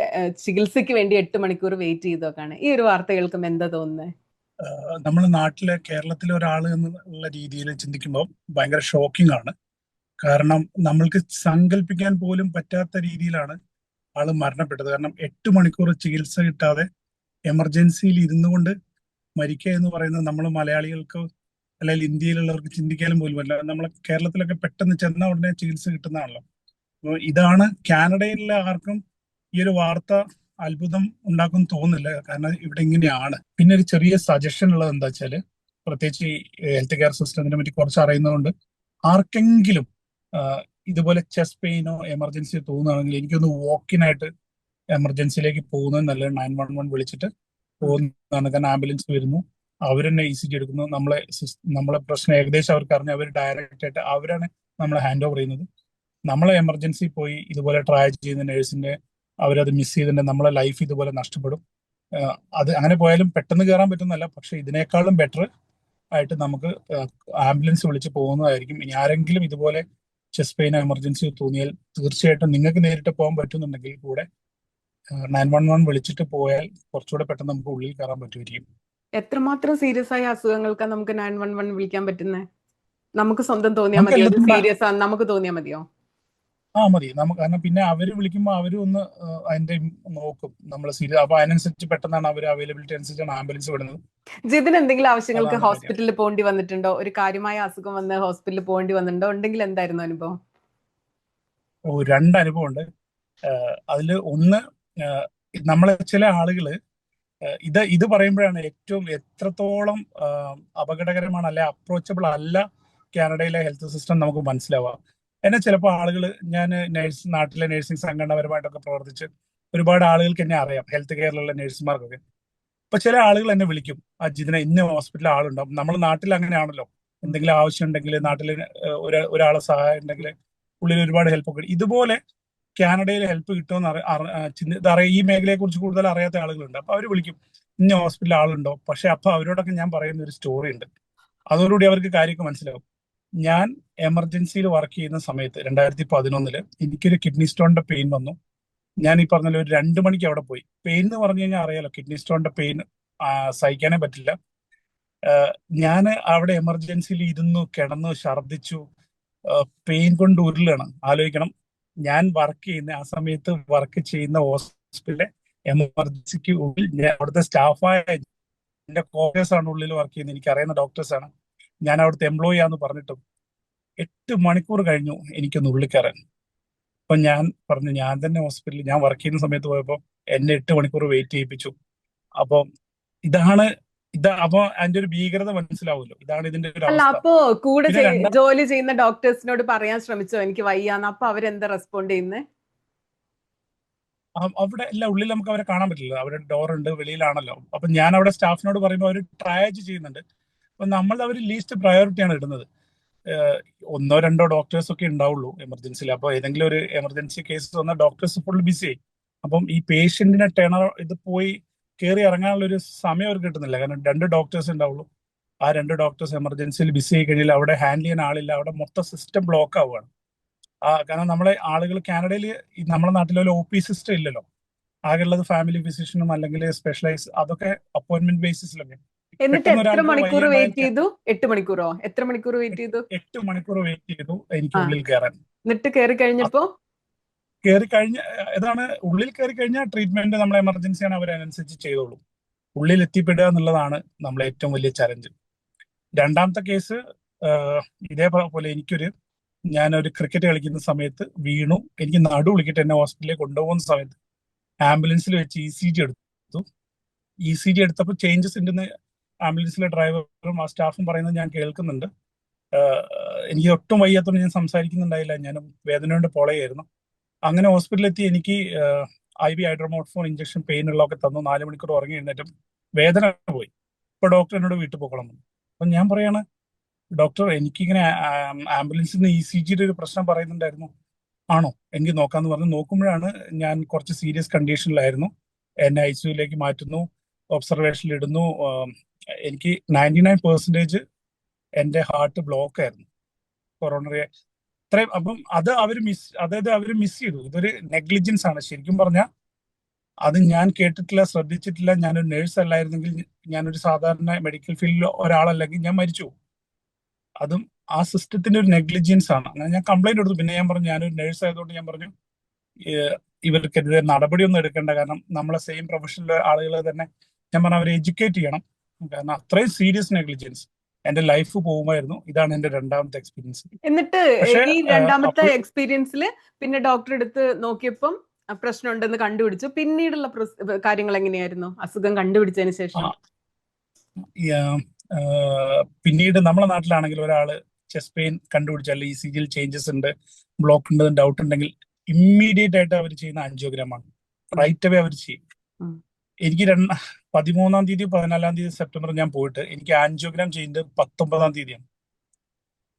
ചികിത്സയ്ക്ക് വേണ്ടി 8 മണിക്കൂർ വെയിറ്റ് ചെയ്തൊക്കെയാണ്. ഈ ഒരു വാർത്ത കേൾക്കുമ്പോൾ എന്താ തോന്നുന്നത്? നമ്മുടെ നാട്ടിലെ കേരളത്തിലെ ഒരാൾ എന്നുള്ള രീതിയിൽ ചിന്തിക്കുമ്പോൾ ഭയങ്കര ഷോക്കിംഗ് ആണ്. കാരണം നമ്മൾക്ക് സങ്കല്പിക്കാൻ പോലും പറ്റാത്ത രീതിയിലാണ് ആള് മരണപ്പെട്ടത്. കാരണം 8 മണിക്കൂർ ചികിത്സ കിട്ടാതെ എമർജൻസിയിൽ ഇരുന്നു കൊണ്ട് മരിക്കുക എന്ന് പറയുന്നത് നമ്മൾ മലയാളികൾക്ക് അല്ലെങ്കിൽ ഇന്ത്യയിലുള്ളവർക്ക് ചിന്തിക്കാനും പോലും പറ്റില്ല. നമ്മളെ കേരളത്തിലൊക്കെ പെട്ടെന്ന് ചെന്ന ഉടനെ ചികിത്സ കിട്ടുന്നതാണല്ലോ. അപ്പോൾ ഇതാണ് കാനഡയിലെ ആർക്കും ഈ ഒരു വാർത്ത അത്ഭുതം ഉണ്ടാക്കും തോന്നുന്നില്ല, കാരണം ഇവിടെ ഇങ്ങനെയാണ്. പിന്നെ ഒരു ചെറിയ സജഷൻ ഉള്ളത് എന്താ വെച്ചാല്, പ്രത്യേകിച്ച് ഈ ഹെൽത്ത് കെയർ സിസ്റ്റത്തിനെ പറ്റി കുറച്ച് അറിയുന്നതുകൊണ്ട് ആർക്കെങ്കിലും ഇതുപോലെ ചെസ്റ്റ് പെയിനോ എമർജൻസിയോ തോന്നുകയാണെങ്കിൽ എനിക്കൊന്ന് വോക്കിനായിട്ട് എമർജൻസിയിലേക്ക് പോകുന്നത് നല്ലത്. 911 വിളിച്ചിട്ട് പോകുന്നതാണ്. കാരണം ആംബുലൻസ് വരുന്നു, അവർ തന്നെ ECG എടുക്കുന്നു, നമ്മളെ പ്രശ്നം ഏകദേശം അവർക്ക് അറിഞ്ഞ് അവർ ഡയറക്റ്റ് ആയിട്ട് അവരാണ് നമ്മളെ ഹാൻഡ് ഓവർ ചെയ്യുന്നത്. നമ്മളെ എമർജൻസി പോയി ഇതുപോലെ ട്രൈ ചെയ്യുന്ന നേഴ്സിന്റെ അവരത് മിസ് ചെയ്തിട്ടുണ്ടെങ്കിൽ നമ്മളെ ലൈഫ് ഇതുപോലെ നഷ്ടപ്പെടും. അത് അങ്ങനെ പോയാലും പെട്ടെന്ന് കയറാൻ പറ്റുന്നല്ല, പക്ഷെ ഇതിനേക്കാളും ബെറ്റർ ആയിട്ട് നമുക്ക് ആംബുലൻസ് വിളിച്ച് പോകുന്നതായിരിക്കും. ഇനി ആരെങ്കിലും ഇതുപോലെ ചെസ്റ്റ് പെയിൻ എമർജൻസി തോന്നിയാൽ തീർച്ചയായിട്ടും നിങ്ങൾക്ക് നേരിട്ട് പോകാൻ പറ്റുന്നുണ്ടെങ്കിൽ കൂടെ 911 വിളിച്ചിട്ട് പോയാൽ കുറച്ചുകൂടെ പെട്ടെന്ന് നമുക്ക് ഉള്ളിൽ കയറാൻ പറ്റുമായിരിക്കും. എത്രമാത്രം സീരിയസ് ആയ അസുഖങ്ങൾക്കാണ് നമുക്ക് 911 വിളിക്കാൻ പറ്റുന്നത്? നമുക്ക് സ്വന്തം തോന്നിയാൽ നമുക്ക് മതിയോ എല്ലാം സീരിയസ് ആണ് നമുക്ക് തോന്നിയാൽ മതിയോ? മതി നമുക്ക്. കാരണം പിന്നെ അവര് വിളിക്കുമ്പോൾ അവരും ഒന്ന് അതിന്റെ നോക്കും നമ്മൾ സീരിയസ്, അപ്പൊ അതിനനുസരിച്ച് പെട്ടെന്നാണ് അവർ അവൈലബിലിറ്റി അനുസരിച്ചാണ് ആംബുലൻസ് വിടുന്നത്. ജിതിന് എന്തെങ്കിലും ആവശ്യങ്ങൾക്ക് അതാണ് കാര്യം. ഹോസ്പിറ്റലിൽ പോകേണ്ടി വന്നിട്ടുണ്ടോ? ഒരു കാര്യമായ അസുഖം വന്ന് ഹോസ്പിറ്റലിൽ പോകേണ്ടി വന്നിട്ടുണ്ടോ? ഉണ്ടെങ്കിൽ എന്തായിരുന്നു അനുഭവം? 2 അനുഭവമുണ്ട്. അതില് ഒന്ന്, നമ്മളെ ചില ആളുകള് ഇത് പറയുമ്പോഴാണ് ഏറ്റവും എത്രത്തോളം അപകടകരമാണ് അല്ലെ അപ്രോച്ചബിൾ അല്ല കാനഡയിലെ ഹെൽത്ത് സിസ്റ്റം നമുക്ക് മനസ്സിലാവുക. എന്നെ ചിലപ്പോൾ ആളുകൾ, ഞാൻ നാട്ടിലെ നഴ്സിംഗ് സംഘടനാപരമായിട്ടൊക്കെ പ്രവർത്തിച്ച് ഒരുപാട് ആളുകൾക്ക് എന്നെ അറിയാം, ഹെൽത്ത് കെയറിലുള്ള നഴ്സുമാർക്കൊക്കെ. അപ്പൊ ചില ആളുകൾ എന്നെ വിളിക്കും, ജിതിനെ ഇന്ന ഹോസ്പിറ്റലിൽ ആളുണ്ടാവും. നമ്മൾ നാട്ടിൽ അങ്ങനെയാണല്ലോ, എന്തെങ്കിലും ആവശ്യം ഉണ്ടെങ്കിൽ നാട്ടിൽ ഒരാളെ സഹായം ഉണ്ടെങ്കിൽ ഉള്ളിൽ ഒരുപാട് ഹെൽപ്പ് ഒക്കെ. ഇതുപോലെ കാനഡയിൽ ഹെൽപ്പ് കിട്ടുമെന്ന് ഈ മേഖലയെ കുറിച്ച് കൂടുതൽ അറിയാത്ത ആളുകളുണ്ട്. അപ്പൊ അവർ വിളിക്കും, ഇന്ന ഹോസ്പിറ്റലിൽ ആളുണ്ടോ. പക്ഷെ അപ്പൊ അവരോടൊക്കെ ഞാൻ പറയുന്ന ഒരു സ്റ്റോറി ഉണ്ട്, അതോടുകൂടി അവർക്ക് കാര്യമൊക്കെ മനസ്സിലാവും. ഞാൻ എമർജൻസിയിൽ വർക്ക് ചെയ്യുന്ന സമയത്ത് 2011 എനിക്കൊരു കിഡ്നി സ്റ്റോണിന്റെ പെയിൻ വന്നു. ഞാൻ ഈ പറഞ്ഞ ഒരു 2 മണിക്ക് അവിടെ പോയി. പെയിൻ എന്ന് പറഞ്ഞു കഴിഞ്ഞാൽ അറിയാലോ, കിഡ്നി സ്റ്റോണിന്റെ പെയിൻ സഹിക്കാനേ പറ്റില്ല. ഞാൻ അവിടെ എമർജൻസിയിൽ ഇരുന്നു, കിടന്നു, ഛർദിച്ചു, പെയിൻ കൊണ്ട് ഉരുളാണ്. ആലോചിക്കണം, ഞാൻ വർക്ക് ചെയ്യുന്ന ആ സമയത്ത് വർക്ക് ചെയ്യുന്ന ഹോസ്പിറ്റലിലെ എമർജൻസിക്ക് ഉള്ളിൽ അവിടുത്തെ സ്റ്റാഫായ എന്റെ കോർട്ടേഴ്സ് ആണ് ഉള്ളിൽ വർക്ക് ചെയ്യുന്നത്, എനിക്ക് അറിയുന്ന ഡോക്ടേഴ്സ് ആണ്, ഞാൻ അവിടുത്തെ എംപ്ലോയി ആന്ന് പറഞ്ഞിട്ടും 8 മണിക്കൂർ കഴിഞ്ഞു എനിക്കൊന്ന് ഉള്ളിൽ കയറാൻ. അപ്പൊ ഞാൻ പറഞ്ഞു, ഞാൻ തന്നെ ഹോസ്പിറ്റലിൽ ഞാൻ വർക്ക് ചെയ്യുന്ന സമയത്ത് പോയപ്പോ എന്നെ 8 മണിക്കൂർ വെയിറ്റ് ചെയ്യിപ്പിച്ചു. അപ്പൊ അപ്പൊ അതിന്റെ ഒരു ഭീകരത മനസ്സിലാവുമല്ലോ. ഇതാണ് ഇതിന്റെ ഒരു അല്ല, അവസ്ഥ. അപ്പോ കൂടെ പിന്നെ ജോലി ചെയ്യുന്ന ഡോക്ടേഴ്സിനോട് പറയാൻ ശ്രമിച്ചോ എനിക്ക് വയ്യാന്ന്? അപ്പൊ അവരെന്താ റെസ്പോണ്ട് ചെയ്യുന്നത്? അവിടെ ഇല്ല, ഉള്ളിൽ നമുക്ക് അവരെ കാണാൻ പറ്റില്ല, അവിടെ ഡോർ ഉണ്ട്, വെളിയിലാണല്ലോ. അപ്പൊ ഞാൻ അവിടെ സ്റ്റാഫിനോട് പറയുമ്പോൾ അവർ ട്രയാജ് ചെയ്യുന്നുണ്ട്. അപ്പൊ നമ്മൾ അവർ ലീസ്റ്റ് പ്രയോറിറ്റിയാണ് ഇടുന്നത്. 1-2 ഡോക്ടേഴ്സ് ഒക്കെ ഉണ്ടാവുള്ളൂ എമർജൻസിയിൽ. അപ്പൊ ഏതെങ്കിലും ഒരു എമർജൻസി കേസ് വന്നാൽ ഡോക്ടേഴ്സ് ഫുൾ ബിസി ആയി. അപ്പം ഈ പേഷ്യന്റിനെ ഇത് പോയി കയറി ഇറങ്ങാനുള്ള ഒരു സമയം അവർക്ക് കിട്ടുന്നില്ല. കാരണം 2 ഡോക്ടേഴ്സ് ഉണ്ടാവുള്ളൂ. ആ 2 ഡോക്ടേഴ്സ് എമർജൻസിയിൽ ബിസി ആയി കഴിഞ്ഞാൽ അവിടെ ഹാൻഡിൽ ചെയ്യാൻ ആളില്ല, അവിടെ മൊത്തം സിസ്റ്റം ബ്ലോക്ക് ആവുകയാണ്. കാരണം നമ്മളെ ആളുകൾ കാനഡയിൽ നമ്മുടെ നാട്ടിലെ OP സിസ്റ്റം ഇല്ലല്ലോ. ആകെയുള്ളത് ഫാമിലി ഫിസിഷ്യനും അല്ലെങ്കിൽ സ്പെഷ്യലൈസ്, അതൊക്കെ അപ്പോയിന്റ്മെന്റ് ബേസിസിലൊക്കെ. എന്നിട്ട് എത്ര മണിക്കൂർ വെയിറ്റ് ചെയ്തു? 8 മണിക്കൂറോ? എത്ര മണിക്കൂർ വെയിറ്റ് ചെയ്തു? 8 മണിക്കൂർ വെയിറ്റ് ചെയ്തു എനിക്ക് ഉള്ളിൽ കയറാൻ. എന്നിട്ട് കയറി കഴിഞ്ഞപ്പോ ഇതാണ്, ഉള്ളിൽ കയറി കഴിഞ്ഞാൽ ട്രീറ്റ്മെന്റ് നമ്മളെ എമർജൻസിയാണ്, അവരനുസരിച്ച് ചെയ്തോളൂ. ഉള്ളിൽ എത്തിപ്പെടുക എന്നുള്ളതാണ് നമ്മളെ ഏറ്റവും വലിയ ചലഞ്ച്. രണ്ടാമത്തെ കേസ് ഇതേപോലെ ഞാനൊരു ക്രിക്കറ്റ് കളിക്കുന്ന സമയത്ത് വീണു. എനിക്ക് നടു വിളിക്കിട്ട് എന്നെ ഹോസ്പിറ്റലിൽ കൊണ്ടുപോകുന്ന സമയത്ത് ആംബുലൻസിൽ വെച്ച് ECG എടുത്തു. ECG എടുത്തപ്പോൾ ചേഞ്ചസ് ഉണ്ടെന്ന് ആംബുലൻസിലെ ഡ്രൈവറും ആ സ്റ്റാഫും പറയുന്നത് ഞാൻ കേൾക്കുന്നുണ്ട്. എനിക്ക് ഒട്ടും വയ്യാത്തോണ്ട് ഞാൻ സംസാരിക്കുന്നുണ്ടായില്ല, ഞാൻ വേദന കൊണ്ട് പൊളയായിരുന്നു. അങ്ങനെ ഹോസ്പിറ്റലിലെത്തി എനിക്ക് IV ഹൈഡ്രോമോർഫോൺ ഇഞ്ചക്ഷൻ പെയിൻ ഉള്ളതൊക്കെ തന്നു. 4 മണിക്കൂർ ഉറങ്ങി എഴുന്നേറ്റും വേദന പോയി. ഇപ്പൊ ഡോക്ടർ എന്നോട് വീട്ടിൽ പോകണം. അപ്പൊ ഞാൻ പറയാണ്, ഡോക്ടർ എനിക്കിങ്ങനെ ആംബുലൻസിൽ നിന്ന് ECGയുടെ ഒരു പ്രശ്നം പറയുന്നുണ്ടായിരുന്നു. ആണോ, എനിക്ക് നോക്കാന്ന് പറഞ്ഞ് നോക്കുമ്പോഴാണ് ഞാൻ കുറച്ച് സീരിയസ് കണ്ടീഷനിലായിരുന്നു. എന്നെ ICUലേക്ക് മാറ്റുന്നു, ഒബ്സർവേഷനിൽ ഇടുന്നു. എനിക്ക് 99% എന്റെ ഹാർട്ട് ബ്ലോക്ക് ആയിരുന്നു, കൊറോണറി ഇത്രയും. അപ്പം അവര് മിസ് ചെയ്തു. ഇതൊരു നെഗ്ലിജൻസ് ആണ് ശരിക്കും പറഞ്ഞാൽ. അത് ഞാൻ കേട്ടിട്ടില്ല, ശ്രദ്ധിച്ചിട്ടില്ല. ഞാനൊരു നേഴ്സ് അല്ലായിരുന്നെങ്കിൽ, ഞാനൊരു സാധാരണ മെഡിക്കൽ ഫീൽഡിൽ ഒരാളല്ലെങ്കിൽ ഞാൻ മരിച്ചു. അതും ആ സിസ്റ്റത്തിന്റെ ഒരു നെഗ്ലിജൻസ് ആണ്. അങ്ങനെ ഞാൻ കംപ്ലൈന്റ് കൊടുത്തു. പിന്നെ ഞാൻ പറഞ്ഞു, ഞാനൊരു നേഴ്സ് ആയതുകൊണ്ട് ഞാൻ പറഞ്ഞു ഇവർക്കെതിരെ നടപടിയൊന്നും എടുക്കേണ്ട, കാരണം നമ്മളെ സെയിം പ്രൊഫഷനിലെ ആളുകൾ തന്നെ ഞാൻ പറഞ്ഞു അവരെ എഡ്യൂക്കേറ്റ് ചെയ്യണം, കാരണം അത്രയും സീരിയസ് നെഗ്ലിജൻസ്, എന്റെ ലൈഫ് പോകുമായിരുന്നു. ഇതാണ് എന്റെ രണ്ടാമത്തെ എക്സ്പീരിയൻസ്. എന്നിട്ട് പക്ഷേ ഈ രണ്ടാമത്തെ അപ്പോൾ എക്സ്പീരിയൻസിൽ പിന്നെ ഡോക്ടറെ അടുത്ത് നോക്കിയപ്പം പ്രശ്നം ഉണ്ടെന്ന് കണ്ടുപിടിച്ചു. പിന്നീടുള്ള കാര്യങ്ങൾ എങ്ങനെയായിരുന്നു അസുഖം കണ്ടുപിടിച്ചതിന് ശേഷം? ഈ, പിന്നീട് നമ്മളെ നാട്ടിലാണെങ്കിൽ ഒരാള് ചെസ്റ്റ് പെയിൻ കണ്ടുപിടിച്ചാൽ ECGയിൽ ചേഞ്ചസ് ഉണ്ട്, ബ്ലോക്ക് ഉണ്ട്, ഡൗട്ട് ഉണ്ടെങ്കിൽ ഇമ്മീഡിയറ്റ് ആയിട്ട് അവർ ചെയ്യുന്ന ആൻജിയോഗ്രാമാണ്. റൈറ്റ് അവേ അവർ ചെയ്യും. ഉം. എനിക്ക് 13-ാം തീയതി 14-ാം തീയതി സെപ്റ്റംബർ ഞാൻ പോയിട്ട് എനിക്ക് ആൻജിയോഗ്രാം ചെയ്യുന്നത് 19-ാം തീയതിയാണ്.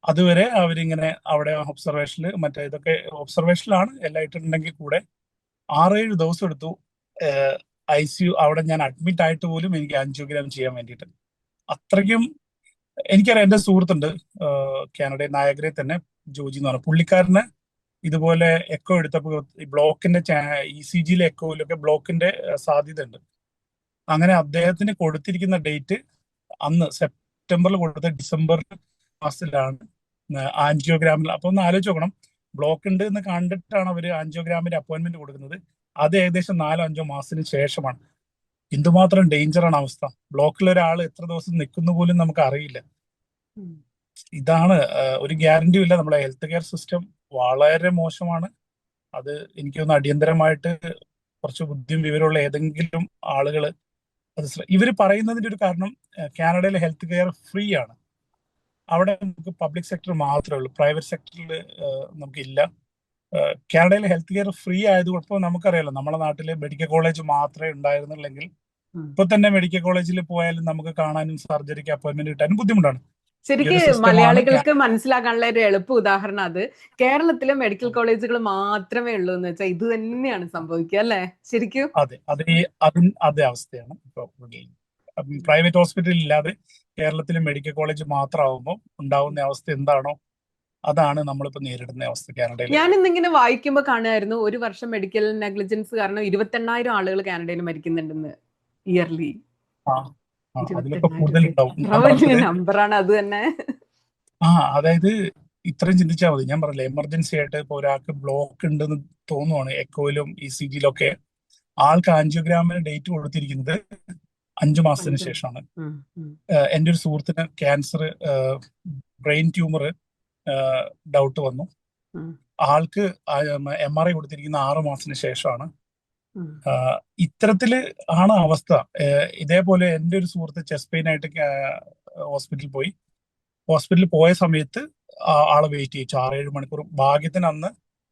അതുവരെ അവരിങ്ങനെ അവിടെ ഒബ്സർവേഷനിൽ മറ്റേ ഇതൊക്കെ ഒബ്സർവേഷനിലാണ് എല്ലാം ഇട്ടിട്ടുണ്ടെങ്കിൽ കൂടെ 6-7 ദിവസം എടുത്തു ICU അവിടെ ഞാൻ അഡ്മിറ്റ് ആയിട്ട് പോലും എനിക്ക് ആൻജിയോഗ്രാം ചെയ്യാൻ വേണ്ടിയിട്ട്. അത്രയ്ക്കും എനിക്കറിയാം. എൻ്റെ സുഹൃത്തുണ്ട് കാനഡയിൽ നായഗ്രയിൽ തന്നെ, ജോജി എന്ന് പറഞ്ഞ പുള്ളിക്കാരന് ഇതുപോലെ എക്കോ എടുത്തപ്പോൾ ഈ ബ്ലോക്കിന്റെ ECGയിലെ എക്കോയിലൊക്കെ ബ്ലോക്കിന്റെ സാധ്യത ഉണ്ട്. അങ്ങനെ അദ്ദേഹത്തിന് കൊടുത്തിരിക്കുന്ന ഡേറ്റ് അന്ന് സെപ്റ്റംബറിൽ കൊടുത്ത ഡിസംബർ മാസത്തിലാണ് ആൻജിയോഗ്രാമിൽ. അപ്പൊ ഒന്ന് ആലോചിച്ച് നോക്കണം, ബ്ലോക്ക് ഉണ്ട് എന്ന് കണ്ടിട്ടാണ് അവർ ആൻജിയോഗ്രാമിന്റെ അപ്പോയിന്റ്മെന്റ് കൊടുക്കുന്നത്. അത് ഏകദേശം 4-5 മാസത്തിന് ശേഷമാണ്. എന്തുമാത്രം ഡേഞ്ചറാണ് അവസ്ഥ. ബ്ലോക്കിൽ ഒരാൾ എത്ര ദിവസം നിൽക്കുന്നു പോലും നമുക്ക് അറിയില്ല. ഇതാണ് ഒരു ഗ്യാരണ്ടിയും ഇല്ല. നമ്മുടെ ഹെൽത്ത് കെയർ സിസ്റ്റം വളരെ മോശമാണ്. അത് എനിക്ക് തോന്നുന്നു അടിയന്തരമായിട്ട് കുറച്ച് ബുദ്ധിയും വിവരമുള്ള ഏതെങ്കിലും ആളുകൾ അത് ഇവര് പറയുന്നതിന്റെ ഒരു കാരണം കാനഡയിലെ ഹെൽത്ത് കെയർ ഫ്രീ ആണ്. അവിടെ നമുക്ക് പബ്ലിക് സെക്ടർ മാത്രമേ ഉള്ളൂ, പ്രൈവറ്റ് സെക്ടറിൽ നമുക്കില്ല. കാനഡയിലെ ഹെൽത്ത് കെയർ ഫ്രീ ആയതുകൊണ്ട് ഇപ്പോൾ നമുക്കറിയാലോ, നമ്മുടെ നാട്ടില് മെഡിക്കൽ കോളേജ് മാത്രമേ ഉണ്ടായിരുന്നുള്ളെങ്കിൽ ഇപ്പൊ തന്നെ മെഡിക്കൽ കോളേജിൽ പോയാലും നമുക്ക് കാണാനും സർജറിക്ക് അപ്പോയിന്റ്മെന്റ് കിട്ടാനും ബുദ്ധിമുട്ടാണ്. ശരിക്കും മലയാളികൾക്ക് മനസ്സിലാക്കാനുള്ള ഒരു എളുപ്പ ഉദാഹരണം അത് കേരളത്തിലെ മെഡിക്കൽ കോളേജുകൾ മാത്രമേ ഉള്ളൂ എന്ന് വെച്ചാൽ ഇത് തന്നെയാണ് സംഭവിക്കുക അല്ലെ? ശരിക്കും അതെ, അതേ അവസ്ഥയാണ് ഇപ്പൊ. പ്രൈവറ്റ് ഹോസ്പിറ്റൽ ഇല്ലാതെ കേരളത്തിലെ മെഡിക്കൽ കോളേജ് മാത്രമാകുമ്പോൾ ഉണ്ടാവുന്ന അവസ്ഥ എന്താണോ അതാണ് നമ്മളിപ്പോ നേരിടുന്ന അവസ്ഥ കാനഡയിൽ. ഞാൻ ഇന്നിങ്ങനെ വായിക്കുമ്പോൾ കാണുമായിരുന്നു, ഒരു വർഷം മെഡിക്കൽ നെഗ്ലിജൻസ് കാരണം 28,000 ആളുകൾ കാനഡയിൽ മരിക്കുന്നുണ്ടെന്ന് ഇയർലി. അതിലൊക്കെ കൂടുതലുണ്ടാവും. നമ്പറാണ് അത് തന്നെ. അതായത് ഇത്രയും ചിന്തിച്ചാൽ മതി. ഞാൻ പറഞ്ഞില്ല, എമർജൻസി ആയിട്ട് ഇപ്പൊ ഒരാൾക്ക് ബ്ലോക്ക് ഉണ്ടെന്ന് തോന്നുവാണ്, എക്കോയിലും ECGയിലും ഒക്കെ ആൾക്ക് ആൻജിയോഗ്രാമിന് ഡേറ്റ് കൊടുത്തിരിക്കുന്നത് 5 മാസത്തിന് ശേഷമാണ്. എൻ്റെ ഒരു സുഹൃത്തിന് ക്യാൻസർ, ബ്രെയിൻ ട്യൂമർ ഡൗട്ട് വന്നു. ആൾക്ക് MRI കൊടുത്തിരിക്കുന്ന 6 മാസത്തിന് ശേഷമാണ്. ഇത്തരത്തില് ആണ് അവസ്ഥ. ഇതേപോലെ എൻ്റെ ഒരു സുഹൃത്ത് ചെസ്റ്റ് പെയിൻ ആയിട്ട് ഹോസ്പിറ്റലിൽ പോയി. ഹോസ്പിറ്റലിൽ പോയ സമയത്ത് ആളെ വെയിറ്റ് ചെയ്യിച്ചു 6-7 മണിക്കൂർ. ഭാഗ്യത്തിന് അന്ന്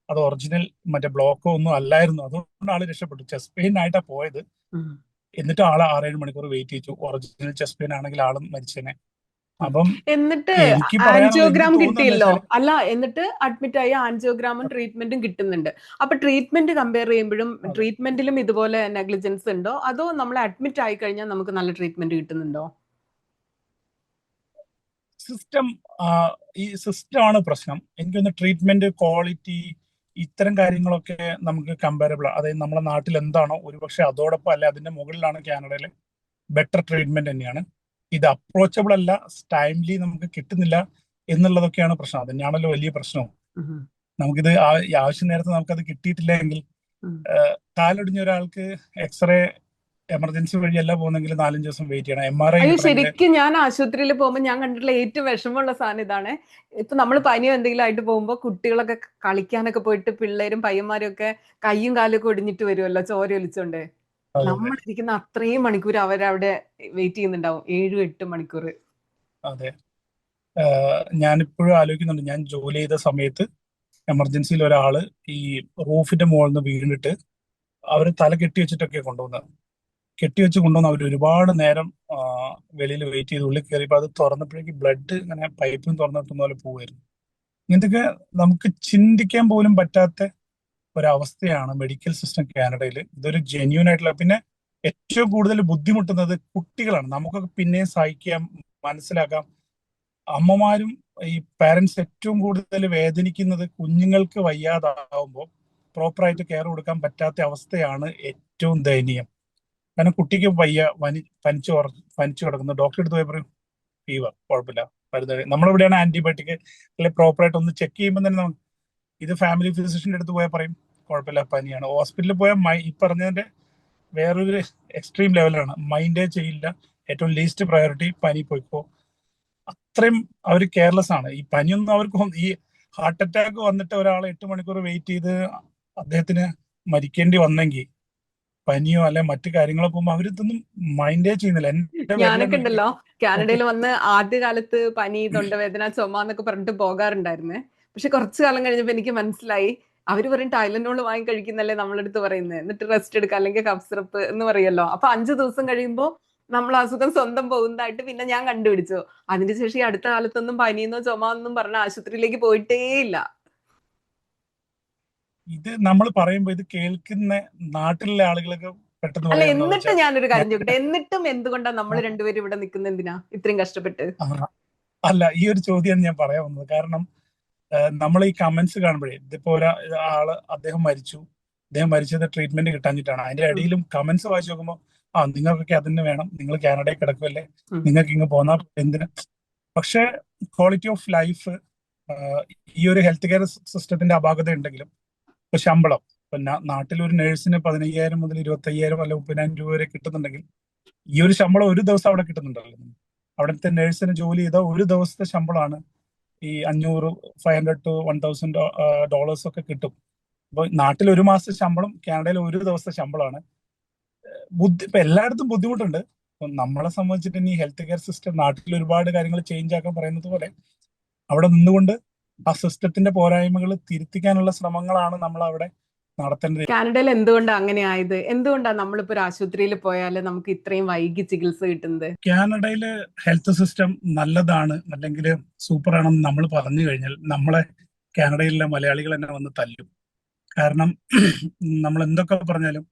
അത് ഒറിജിനൽ മറ്റേ ബ്ലോക്കോ ഒന്നും അല്ലായിരുന്നു, അതുകൊണ്ട് ആള് രക്ഷപ്പെട്ടു. ചെസ്റ്റ് പെയിൻ ആയിട്ടാ പോയത്, എന്നിട്ട് ആളെ 6-7 മണിക്കൂർ വെയിറ്റ് ചെയ്യിച്ചു. ഒറിജിനൽ ചെസ്റ്റ് പെയിൻ ആണെങ്കിൽ ആളും മരിച്ചേനെ. അപ്പം എന്നിട്ട് ആൻജിയോഗ്രാം കിട്ടിയല്ലോ അല്ല, എന്നിട്ട് അഡ്മിറ്റ് ആയി ആൻജിയോഗ്രാമും ട്രീറ്റ്മെന്റും കിട്ടുന്നുണ്ട്. അപ്പൊ ട്രീറ്റ്മെന്റ് കമ്പയർ ചെയ്യുമ്പോഴും ട്രീറ്റ്മെന്റിലും ഇതുപോലെ നെഗ്ലിജൻസ് ഉണ്ടോ, അതോ നമ്മൾ അഡ്മിറ്റ് ആയി കഴിഞ്ഞാൽ നമുക്ക് നല്ല ട്രീറ്റ്മെന്റ് കിട്ടുന്നുണ്ടോ? ഈ സിസ്റ്റമാണ് പ്രശ്നം. എനിക്കൊന്ന് ട്രീറ്റ്മെന്റ് ക്വാളിറ്റി ഇത്തരം കാര്യങ്ങളൊക്കെ നമുക്ക് കമ്പാരബിൾ ആണ്. അതായത് നമ്മുടെ നാട്ടിൽ എന്താണോ ഒരുപക്ഷെ അതോടൊപ്പം അല്ലെ അതിന്റെ മുകളിലാണ് കാനഡയിൽ ബെറ്റർ ട്രീറ്റ്മെന്റ് തന്നെയാണ്. ഇത് അപ്രോച്ചബിൾ അല്ല, ടൈംലി നമുക്ക് കിട്ടുന്നില്ല എന്നുള്ളതൊക്കെയാണ് പ്രശ്നം. അത് തന്നെയാണല്ലോ വലിയ പ്രശ്നവും. നമുക്കിത് ആവശ്യ നേരത്ത് നമുക്കത് കിട്ടിയിട്ടില്ല എങ്കിൽ, കാലൊടിഞ്ഞ ഒരാൾക്ക് എക്സ്റേ എമർജൻസി വഴിയല്ല പോകുന്നെങ്കിൽ 4-5 ദിവസം വെയിറ്റ് ചെയ്യണം. MRI ശരിക്കും ഞാൻ ആശുപത്രിയിൽ പോകുമ്പോൾ ഞാൻ കണ്ടിട്ടുള്ള ഏറ്റവും വിഷമമുള്ള സാധനം ഇതാണ്. ഇപ്പൊ നമ്മൾ പനിയോ എന്തെങ്കിലും ആയിട്ട് പോകുമ്പോൾ കുട്ടികളൊക്കെ കളിക്കാനൊക്കെ പോയിട്ട് പിള്ളേരും പയ്യന്മാരും ഒക്കെ കയ്യും കാലും ഒക്കെ ഒടിഞ്ഞിട്ട് വരുമല്ലോ ചോര ഒലിച്ചോണ്ട്. നമ്മളിരിക്കുന്ന അത്രയും മണിക്കൂർ അവരവിടെ വെയിറ്റ് ചെയ്യുന്നുണ്ടാവും, 7-8 മണിക്കൂർ. അതെ, ഞാനിപ്പോഴും ആലോചിക്കുന്നുണ്ട്, ഞാൻ ജോലി ചെയ്ത സമയത്ത് എമർജൻസിയിൽ ഒരാള് ഈ റൂഫിന്റെ മുകളിൽ നിന്ന് വീണിട്ട് അവര് തല കെട്ടി വെച്ചിട്ടൊക്കെ കൊണ്ടുവന്നത്. കെട്ടിവെച്ച് കൊണ്ടുവന്ന് അവർ ഒരുപാട് നേരം വെളിയിൽ വെയിറ്റ് ചെയ്ത് ഉള്ളിൽ കയറിയപ്പോൾ അത് തുറന്നപ്പോഴേക്ക് ബ്ലഡ് ഇങ്ങനെ പൈപ്പും തുറന്നിട്ടുന്ന പോലെ പോവായിരുന്നു. ഇങ്ങനത്തൊക്കെ നമുക്ക് ചിന്തിക്കാൻ പോലും പറ്റാത്ത ഒരവസ്ഥയാണ് മെഡിക്കൽ സിസ്റ്റം കാനഡയിൽ. ഇതൊരു ജെന്യൂൻ ആയിട്ടുള്ള, പിന്നെ ഏറ്റവും കൂടുതൽ ബുദ്ധിമുട്ടുന്നത് കുട്ടികളാണ്. നമുക്കൊക്കെ പിന്നെയും സഹിക്കാം, മനസ്സിലാക്കാം. അമ്മമാരും ഈ പാരന്റ്സ് ഏറ്റവും കൂടുതൽ വേദനിക്കുന്നത് കുഞ്ഞുങ്ങൾക്ക് വയ്യാതാവുമ്പോൾ പ്രോപ്പറായിട്ട് കെയർ കൊടുക്കാൻ പറ്റാത്ത അവസ്ഥയാണ് ഏറ്റവും ദയനീയം. കാരണം കുട്ടിക്ക് വയ്യ, പനിച്ചു കിടക്കുന്നു, ഡോക്ടറെ അടുത്ത് പോയി പറയും ഫീവർ, കുഴപ്പമില്ല, മരുന്ന് നമ്മളിവിടെയാണ് ആന്റിബയോട്ടിക് അല്ലെങ്കിൽ പ്രോപ്പറായിട്ട് ഒന്ന് ചെക്ക് ചെയ്യുമ്പോൾ തന്നെ ഇത് ഫാമിലി ഫിസിഷ്യന്റെ അടുത്ത് പോയാൽ പറയും കുഴപ്പമില്ല പനിയാണ്. ഹോസ്പിറ്റലിൽ പോയാൽ ഈ പറഞ്ഞതിന്റെ വേറൊരു എക്സ്ട്രീം ലെവലാണ്. മൈൻഡേ ചെയ്യില്ല, ഏറ്റവും ലീസ്റ്റ് പ്രയോറിറ്റി പനി പോയിക്കോ. അത്രയും അവർ കെയർലെസ് ആണ്. ഈ പനിയൊന്നും അവർക്ക് ഈ ഹാർട്ട് അറ്റാക്ക് വന്നിട്ട് ഒരാൾ 8 മണിക്കൂർ വെയിറ്റ് ചെയ്ത് അദ്ദേഹത്തിന് മരിക്കേണ്ടി വന്നെങ്കിൽ പനിയോ അല്ലെ മറ്റു കാര്യങ്ങളോ പോകുമ്പോൾ അവരിതൊന്നും മൈൻഡേ ചെയ്യുന്നില്ല. എന്റെ ഞാനൊക്കെ ഉണ്ടല്ലോ കാനഡയിൽ വന്ന് ആദ്യ കാലത്ത് പനി, തൊണ്ടവേദന, ചുമ എന്നൊക്കെ പറഞ്ഞിട്ട് പോകാറുണ്ടായിരുന്നേ. പക്ഷെ കുറച്ചു കാലം കഴിഞ്ഞപ്പോ എനിക്ക് മനസ്സിലായി അവര് പറയും ടൈലനോൾ വാങ്ങി കഴിക്കുന്നല്ലേ നമ്മളെടുത്ത് പറയുന്നത്, എന്നിട്ട് റെസ്റ്റ് എടുക്കുക അല്ലെങ്കിൽ കഫ് സിറപ്പ് എന്ന് പറയല്ലോ. അപ്പൊ 5 ദിവസം കഴിയുമ്പോ നമ്മൾ അസുഖം സ്വന്തം പോകുന്നതായിട്ട് പിന്നെ ഞാൻ കണ്ടുപിടിച്ചു. അതിനുശേഷം ഈ അടുത്ത കാലത്തൊന്നും പനിയെന്നോ ചുമ എന്നും പറഞ്ഞ ആശുപത്രിയിലേക്ക് പോയിട്ടേ ഇല്ല. ഇത് നമ്മൾ പറയുമ്പോ ഇത് കേൾക്കുന്ന നാട്ടിലുള്ള ആളുകളൊക്കെ പെട്ടെന്ന് അല്ല, പറയാൻ എന്നിട്ട് ഞാനൊരു കാര്യം ചോദിക്കട്ടെ, എന്നിട്ടും എന്തുകൊണ്ടാണ് നമ്മൾ രണ്ടുപേരും ഇവിടെ നിൽക്കുന്ന, എന്തിനാ ഇത്രയും കഷ്ടപ്പെട്ട്? അല്ല, ഈ ഒരു ചോദ്യമാണ് ഞാൻ പറയാൻ വന്നത്. കാരണം നമ്മൾ ഈ കമന്റ്സ് കാണുമ്പോഴേ ഇതിപ്പോ അദ്ദേഹം മരിച്ചത് ട്രീറ്റ്മെന്റ് കിട്ടാഞ്ഞിട്ടാണ്. അതിന്റെ ഇടയിലും കമന്റ്സ് വായിച്ചു നോക്കുമ്പോൾ നിങ്ങൾക്കൊക്കെ അതിന് വേണം, നിങ്ങൾ കാനഡയിൽ കിടക്കുമല്ലേ, നിങ്ങൾക്ക് ഇങ്ങ് പോന്നാ എന്തിന്. പക്ഷെ ക്വാളിറ്റി ഓഫ് ലൈഫ് ഈ ഒരു ഹെൽത്ത് കെയർ സിസ്റ്റത്തിന്റെ അപാകത ഉണ്ടെങ്കിലും ഇപ്പൊ ശമ്പളം ഇപ്പൊ നാട്ടിൽ ഒരു നഴ്സിന് 15,000 മുതൽ 25,000 അല്ല 30,000 രൂപ വരെ കിട്ടുന്നുണ്ടെങ്കിൽ ഈ ഒരു ശമ്പളം ഒരു ദിവസം അവിടെ കിട്ടുന്നുണ്ടല്ലോ. അവിടുത്തെ നഴ്സിന് ജോലി ചെയ്ത ഒരു ദിവസത്തെ ശമ്പളമാണ് ഈ 500 to 1,000 ഡോളേഴ്സ് ഒക്കെ കിട്ടും. അപ്പൊ നാട്ടിൽ ഒരു മാസത്തെ ശമ്പളം കാനഡയിൽ ഒരു ദിവസത്തെ ശമ്പളമാണ്. ഇപ്പൊ എല്ലായിടത്തും ബുദ്ധിമുട്ടുണ്ട്. അപ്പൊ നമ്മളെ സംബന്ധിച്ചിട്ട് ഈ ഹെൽത്ത് കെയർ സിസ്റ്റം നാട്ടിൽ ഒരുപാട് കാര്യങ്ങൾ ചേഞ്ച് ആക്കാൻ പറയുന്നത് പോലെ അവിടെ നിന്നുകൊണ്ട് ആ സിസ്റ്റത്തിന്റെ പോരായ്മകൾ തിരുത്തിക്കാനുള്ള ശ്രമങ്ങളാണ് നമ്മൾ അവിടെ നടത്തേണ്ടത്. കാനഡയിൽ എന്തുകൊണ്ടാണ് അങ്ങനെ ആയത്? എന്തുകൊണ്ടാണ് നമ്മളിപ്പോ ഒരു ആശുപത്രിയിൽ പോയാൽ നമുക്ക് ഇത്രയും വൈകി ചികിത്സ കിട്ടുന്നത്? കാനഡയില് ഹെൽത്ത് സിസ്റ്റം നല്ലതാണ് അല്ലെങ്കിൽ സൂപ്പർ ആണെന്ന് നമ്മൾ പറഞ്ഞു കഴിഞ്ഞാൽ നമ്മളെ കാനഡയിലെ മലയാളികൾ തന്നെ വന്ന് തല്ലും. കാരണം നമ്മൾ എന്തൊക്കെ പറഞ്ഞാലും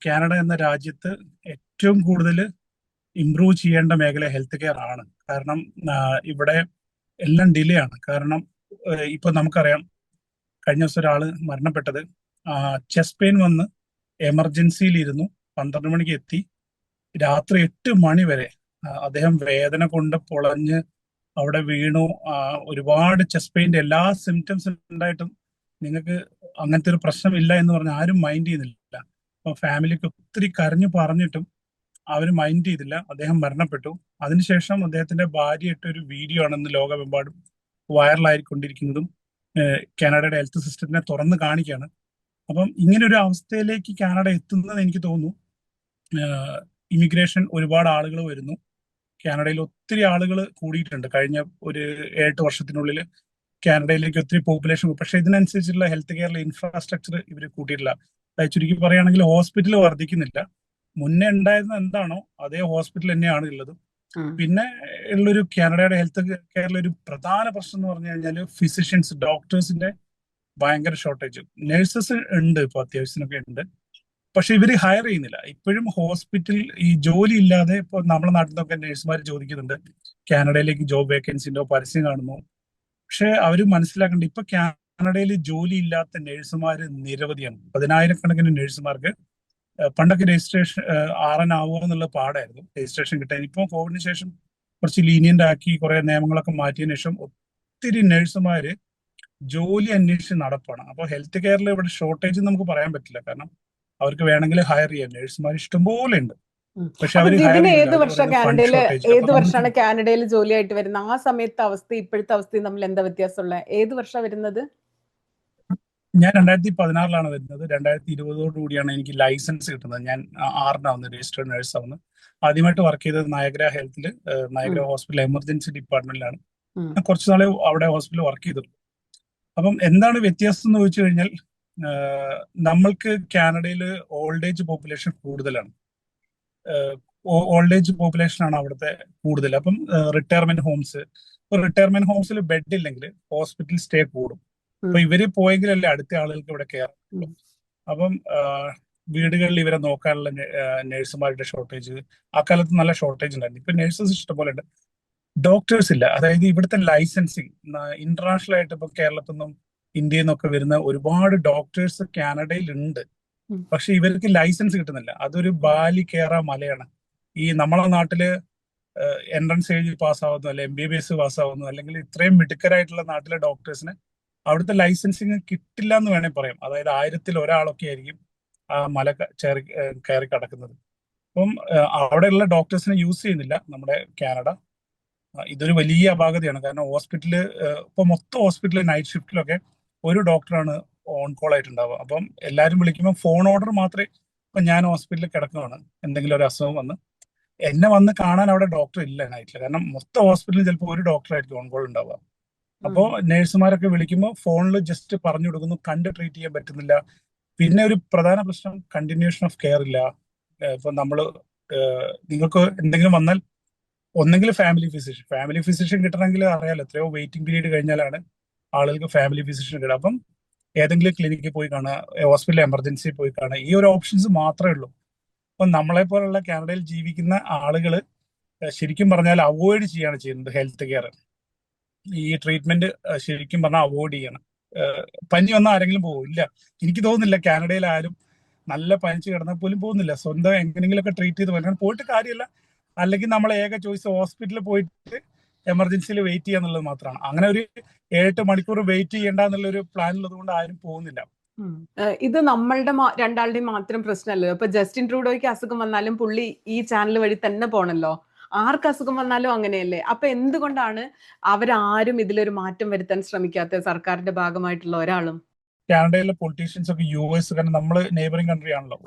കാനഡ എന്ന രാജ്യത്ത് ഏറ്റവും കൂടുതൽ ഇംപ്രൂവ് ചെയ്യേണ്ട മേഖല ഹെൽത്ത് കെയർ ആണ്. കാരണം ഇവിടെ എല്ലാം ഡിലേ ആണ്. കാരണം ഇപ്പൊ നമുക്കറിയാം, കഴിഞ്ഞ ദിവസം ഒരാള് മരണപ്പെട്ടത് ചെസ്റ്റ് പെയിൻ വന്ന് എമർജൻസിയിൽ ഇരുന്നു, 12 മണിക്ക് എത്തി, രാത്രി 8 മണി വരെ അദ്ദേഹം വേദന കൊണ്ട് പൊളഞ്ഞ് അവിടെ വീണു. ഒരുപാട് ചെസ്റ്റ് പെയിന്റെ എല്ലാ സിംറ്റംസ് ഉണ്ടായിട്ടും നിങ്ങൾക്ക് അങ്ങനത്തെ ഒരു പ്രശ്നമില്ല എന്ന് പറഞ്ഞ് ആരും മൈൻഡ് ചെയ്യുന്നില്ല. അപ്പൊ ഫാമിലിക്ക് ഒത്തിരി കരഞ്ഞു പറഞ്ഞിട്ടും അവർ മൈൻഡ് ചെയ്തില്ല. അദ്ദേഹം മരണപ്പെട്ടു. അതിനുശേഷം അദ്ദേഹത്തിന്റെ ഭാര്യ ഇട്ട ഒരു വീഡിയോ ആണെന്ന് ലോകമെമ്പാടും വൈറലായിക്കൊണ്ടിരിക്കുന്നതും കാനഡയുടെ ഹെൽത്ത് സിസ്റ്റത്തിനെ തുറന്ന് കാണിക്കുകയാണ്. അപ്പം ഇങ്ങനെ ഒരു അവസ്ഥയിലേക്ക് കാനഡ എത്തുന്നത് എനിക്ക് തോന്നുന്നു ഇമിഗ്രേഷൻ ഒരുപാട് ആളുകൾ വരുന്നു. കാനഡയിൽ ഒത്തിരി ആളുകൾ കൂടിയിട്ടുണ്ട് കഴിഞ്ഞ ഒരു 8 വർഷത്തിനുള്ളിൽ. കാനഡയിലേക്ക് ഒത്തിരി പോപ്പുലേഷൻ, പക്ഷെ ഇതിനനുസരിച്ചുള്ള ഹെൽത്ത് കെയറിലെ ഇൻഫ്രാസ്ട്രക്ചർ ഇവർ കൂട്ടിയിട്ടില്ല. ചുരുക്കി പറയുകയാണെങ്കിൽ ഹോസ്പിറ്റൽ വർദ്ധിക്കുന്നില്ല. മുന്നേ ഉണ്ടായിരുന്ന എന്താണോ അതേ ഹോസ്പിറ്റൽ തന്നെയാണ് ഉള്ളത്. പിന്നെ ഉള്ളൊരു കാനഡയുടെ ഹെൽത്ത് കെയറിലെ ഒരു പ്രധാന പ്രശ്നം എന്ന് പറഞ്ഞു കഴിഞ്ഞാൽ ഫിസിഷ്യൻസ്, ഡോക്ടേഴ്സിന്റെ ഭയങ്കര ഷോർട്ടേജ്. നഴ്സസ് ഉണ്ട്, ഇപ്പൊ അത്യാവശ്യത്തിനൊക്കെ ഉണ്ട്, പക്ഷെ ഇവര് ഹയർ ചെയ്യുന്നില്ല. ഇപ്പോഴും ഹോസ്പിറ്റൽ ഈ ജോലി ഇല്ലാതെ ഇപ്പൊ നമ്മുടെ നാട്ടിൽ നിന്നൊക്കെ നഴ്സുമാർ ചോദിക്കുന്നുണ്ട് കാനഡയിലേക്ക് ജോബ് വേക്കൻസിന്റെ പരസ്യം കാണുന്നു. പക്ഷെ അവര് മനസ്സിലാക്കേണ്ട, ഇപ്പൊ കാനഡയിൽ ജോലി ഇല്ലാത്ത നഴ്സുമാർ നിരവധിയാണ്. 10,000-കണക്കിന് നഴ്സുമാർക്ക് പണ്ടൊക്കെ രജിസ്ട്രേഷൻ RN ആവുക എന്നുള്ള പാടായിരുന്നു രജിസ്ട്രേഷൻ കിട്ടാൻ. ഇപ്പൊ കോവിഡിന് ശേഷം കുറച്ച് ലീനിയന്റ് ആക്കി കുറെ നിയമങ്ങളൊക്കെ മാറ്റിയതിനു ശേഷം ഒത്തിരി നഴ്സുമാര് ജോലി അന്വേഷിച്ച് നടപ്പാണ്. അപ്പൊ ഹെൽത്ത് കെയറിൽ ഇവിടെ ഷോർട്ടേജ് നമുക്ക് പറയാൻ പറ്റില്ല. കാരണം അവർക്ക് വേണമെങ്കിൽ ഹയർ ചെയ്യാം, നഴ്സുമാർ ഇഷ്ടംപോലെ ഉണ്ട്. പക്ഷെ അവർ ഏത് വർഷമാണ് കാനഡയിൽ ജോലിയായിട്ട് വരുന്നത്? ആ സമയത്തെ അവസ്ഥ ഇപ്പോഴത്തെ അവസ്ഥയും തമ്മിൽ എന്താ വ്യത്യാസമുള്ള? ഏത് വർഷം വരുന്നത്? ഞാൻ 2016 വരുന്നത്. 2020 കൂടിയാണ് എനിക്ക് ലൈസൻസ് കിട്ടുന്നത്. ഞാൻ RN രജിസ്റ്റേർഡ് നഴ്സ് ആവുന്നത്. ആദ്യമായിട്ട് വർക്ക് ചെയ്തത് നയഗ്ര ഹെൽത്തില്, നയഗ്ര ഹോസ്പിറ്റൽ എമർജൻസി ഡിപ്പാർട്ട്മെന്റിലാണ്. കുറച്ചു നാളെ അവിടെ ഹോസ്പിറ്റലിൽ വർക്ക് ചെയ്തിട്ടുള്ളൂ. അപ്പം എന്താണ് വ്യത്യാസം എന്ന് ചോദിച്ചു കഴിഞ്ഞാൽ, നമ്മൾക്ക് കാനഡയിൽ ഓൾഡ് ഏജ് പോപ്പുലേഷൻ കൂടുതലാണ്. ഓൾഡ് ഏജ് പോപ്പുലേഷൻ ആണ് അവിടുത്തെ കൂടുതൽ. അപ്പം റിട്ടയർമെന്റ് ഹോംസിൽ ബെഡ് ഇല്ലെങ്കിൽ ഹോസ്പിറ്റൽ സ്റ്റേ കൂടും. അപ്പൊ ഇവര് പോയെങ്കിലല്ലേ അടുത്ത ആളുകൾക്ക് ഇവിടെ കയറുള്ളൂ. അപ്പം വീടുകളിൽ ഇവരെ നോക്കാനുള്ള നഴ്സുമാരുടെ ഷോർട്ടേജ്, ആ കാലത്ത് നല്ല ഷോർട്ടേജ് ഉണ്ടായിരുന്നു. ഇപ്പൊ നഴ്സസ് ഇഷ്ടംപോലെ ഉണ്ട്, ഡോക്ടേഴ്സ് ഇല്ല. അതായത് ഇവിടുത്തെ ലൈസൻസിങ് ഇന്റർനാഷണൽ ആയിട്ട് ഇപ്പൊ കേരളത്തിൽ നിന്നും ഇന്ത്യയിൽ നിന്നൊക്കെ വരുന്ന ഒരുപാട് ഡോക്ടേഴ്സ് കാനഡയിൽ ഉണ്ട്. പക്ഷെ ഇവർക്ക് ലൈസൻസ് കിട്ടുന്നില്ല. അതൊരു ബാലി കേറ മലയാണ്. ഈ നമ്മളെ നാട്ടില് എൻട്രൻസ് എഴുതി പാസ്സാവുന്നു, അല്ലെങ്കിൽ MBBS പാസ്സാവുന്നു, അല്ലെങ്കിൽ ഇത്രയും മിടുക്കരായിട്ടുള്ള നാട്ടിലെ ഡോക്ടേഴ്സിന് അവിടുത്തെ ലൈസൻസിങ് കിട്ടില്ല എന്ന് വേണേൽ പറയാം. അതായത് 1000-ൽ ഒരാളൊക്കെ ആയിരിക്കും ആ മല കയറി കടക്കുന്നത്. അപ്പം അവിടെയുള്ള ഡോക്ടേഴ്സിനെ യൂസ് ചെയ്യുന്നില്ല നമ്മുടെ കാനഡ. ഇതൊരു വലിയ അപാകതയാണ്. കാരണം ഹോസ്പിറ്റല് ഇപ്പൊ മൊത്തം ഹോസ്പിറ്റലിൽ നൈറ്റ് ഷിഫ്റ്റിലൊക്കെ ഒരു ഡോക്ടറാണ് ഓൺ കോൾ ആയിട്ടുണ്ടാവുക. അപ്പം എല്ലാവരും വിളിക്കുമ്പോൾ ഫോൺ ഓർഡർ മാത്രമേ, ഇപ്പൊ ഞാൻ ഹോസ്പിറ്റലിൽ കിടക്കുകയാണ്, എന്തെങ്കിലും ഒരു അസുഖം വന്ന് എന്നെ വന്ന് കാണാൻ അവിടെ ഡോക്ടർ ഇല്ല നൈറ്റിൽ. കാരണം മൊത്തം ഹോസ്പിറ്റലിൽ ചിലപ്പോൾ ഒരു ഡോക്ടറായിരിക്കും ഓൺ കോൾ ഉണ്ടാവുക. അപ്പോൾ നേഴ്സുമാരൊക്കെ വിളിക്കുമ്പോൾ ഫോണിൽ ജസ്റ്റ് പറഞ്ഞു കൊടുക്കുന്നു, കണ്ട് ട്രീറ്റ് ചെയ്യാൻ പറ്റുന്നില്ല. പിന്നെ ഒരു പ്രധാന പ്രശ്നം കണ്ടിന്യൂഷൻ ഓഫ് കെയർ ഇല്ല. ഇപ്പൊ നമ്മള് നിങ്ങൾക്ക് എന്തെങ്കിലും വന്നാൽ ഒന്നെങ്കിൽ ഫാമിലി ഫിസിഷ്യൻ കിട്ടണമെങ്കിൽ അറിയാലോ എത്രയോ വെയിറ്റിംഗ് പീരീഡ് കഴിഞ്ഞാലാണ് ആളുകൾക്ക് ഫാമിലി ഫിസിഷ്യൻ കിട്ടുക. അപ്പം ഏതെങ്കിലും ക്ലിനിക്കിൽ പോയി കാണുക, ഹോസ്പിറ്റലിൽ എമർജൻസി പോയി കാണുക, ഈ ഒരു ഓപ്ഷൻസ് മാത്രമേ ഉള്ളൂ. അപ്പൊ നമ്മളെ പോലുള്ള കാനഡയിൽ ജീവിക്കുന്ന ആളുകൾ ശരിക്കും പറഞ്ഞാൽ അവോയ്ഡ് ചെയ്യാണ് ചെയ്യുന്നത് ഹെൽത്ത് കെയർ. ഈ ട്രീറ്റ്മെന്റ് ശരിക്കും പറഞ്ഞാൽ അവോയ്ഡ് ചെയ്യണം. പനി വന്നാൽ ആരെങ്കിലും പോകും? ഇല്ല. എനിക്ക് തോന്നുന്നില്ല കാനഡയിൽ ആരും നല്ല പനിച്ച് കിടന്നാൽ പോലും പോകുന്നില്ല. സ്വന്തം എങ്ങനെയെങ്കിലുമൊക്കെ ട്രീറ്റ് ചെയ്ത് വരണം, പോയിട്ട് കാര്യമില്ല. അല്ലെങ്കിൽ നമ്മളെ ഏക ചോയ്സ് ഹോസ്പിറ്റലിൽ പോയിട്ട് എമർജൻസിയിൽ വെയിറ്റ് ചെയ്യുക എന്നുള്ളത് മാത്രമാണ്. അങ്ങനെ ഒരു 7-8 മണിക്കൂർ വെയിറ്റ് ചെയ്യേണ്ട എന്നുള്ള ഒരു പ്ലാൻ ഉള്ളത് കൊണ്ട് ആരും പോകുന്നില്ല. ഇത് നമ്മളുടെ രണ്ടാളുടെയും മാത്രം പ്രശ്നമല്ലോ. ഇപ്പൊ ജസ്റ്റിൻ ട്രൂഡോയ്ക്ക് അസുഖം വന്നാലും പുള്ളി ഈ ചാനൽ വഴി തന്നെ പോണല്ലോ. ആർക്ക് അസുഖം വന്നാലും അങ്ങനെയല്ലേ? അപ്പൊ എന്തുകൊണ്ടാണ് അവരാരും ഇതിലൊരു മാറ്റം വരുത്താൻ ശ്രമിക്കാത്ത, സർക്കാരിന്റെ ഭാഗമായിട്ടുള്ള ഒരാളും? കാനഡയിലെ പൊളിറ്റീഷ്യൻസ് ഒക്കെ US, കാരണം നമ്മള് നെയ്ബറിംഗ് കൺട്രി ആണല്ലോ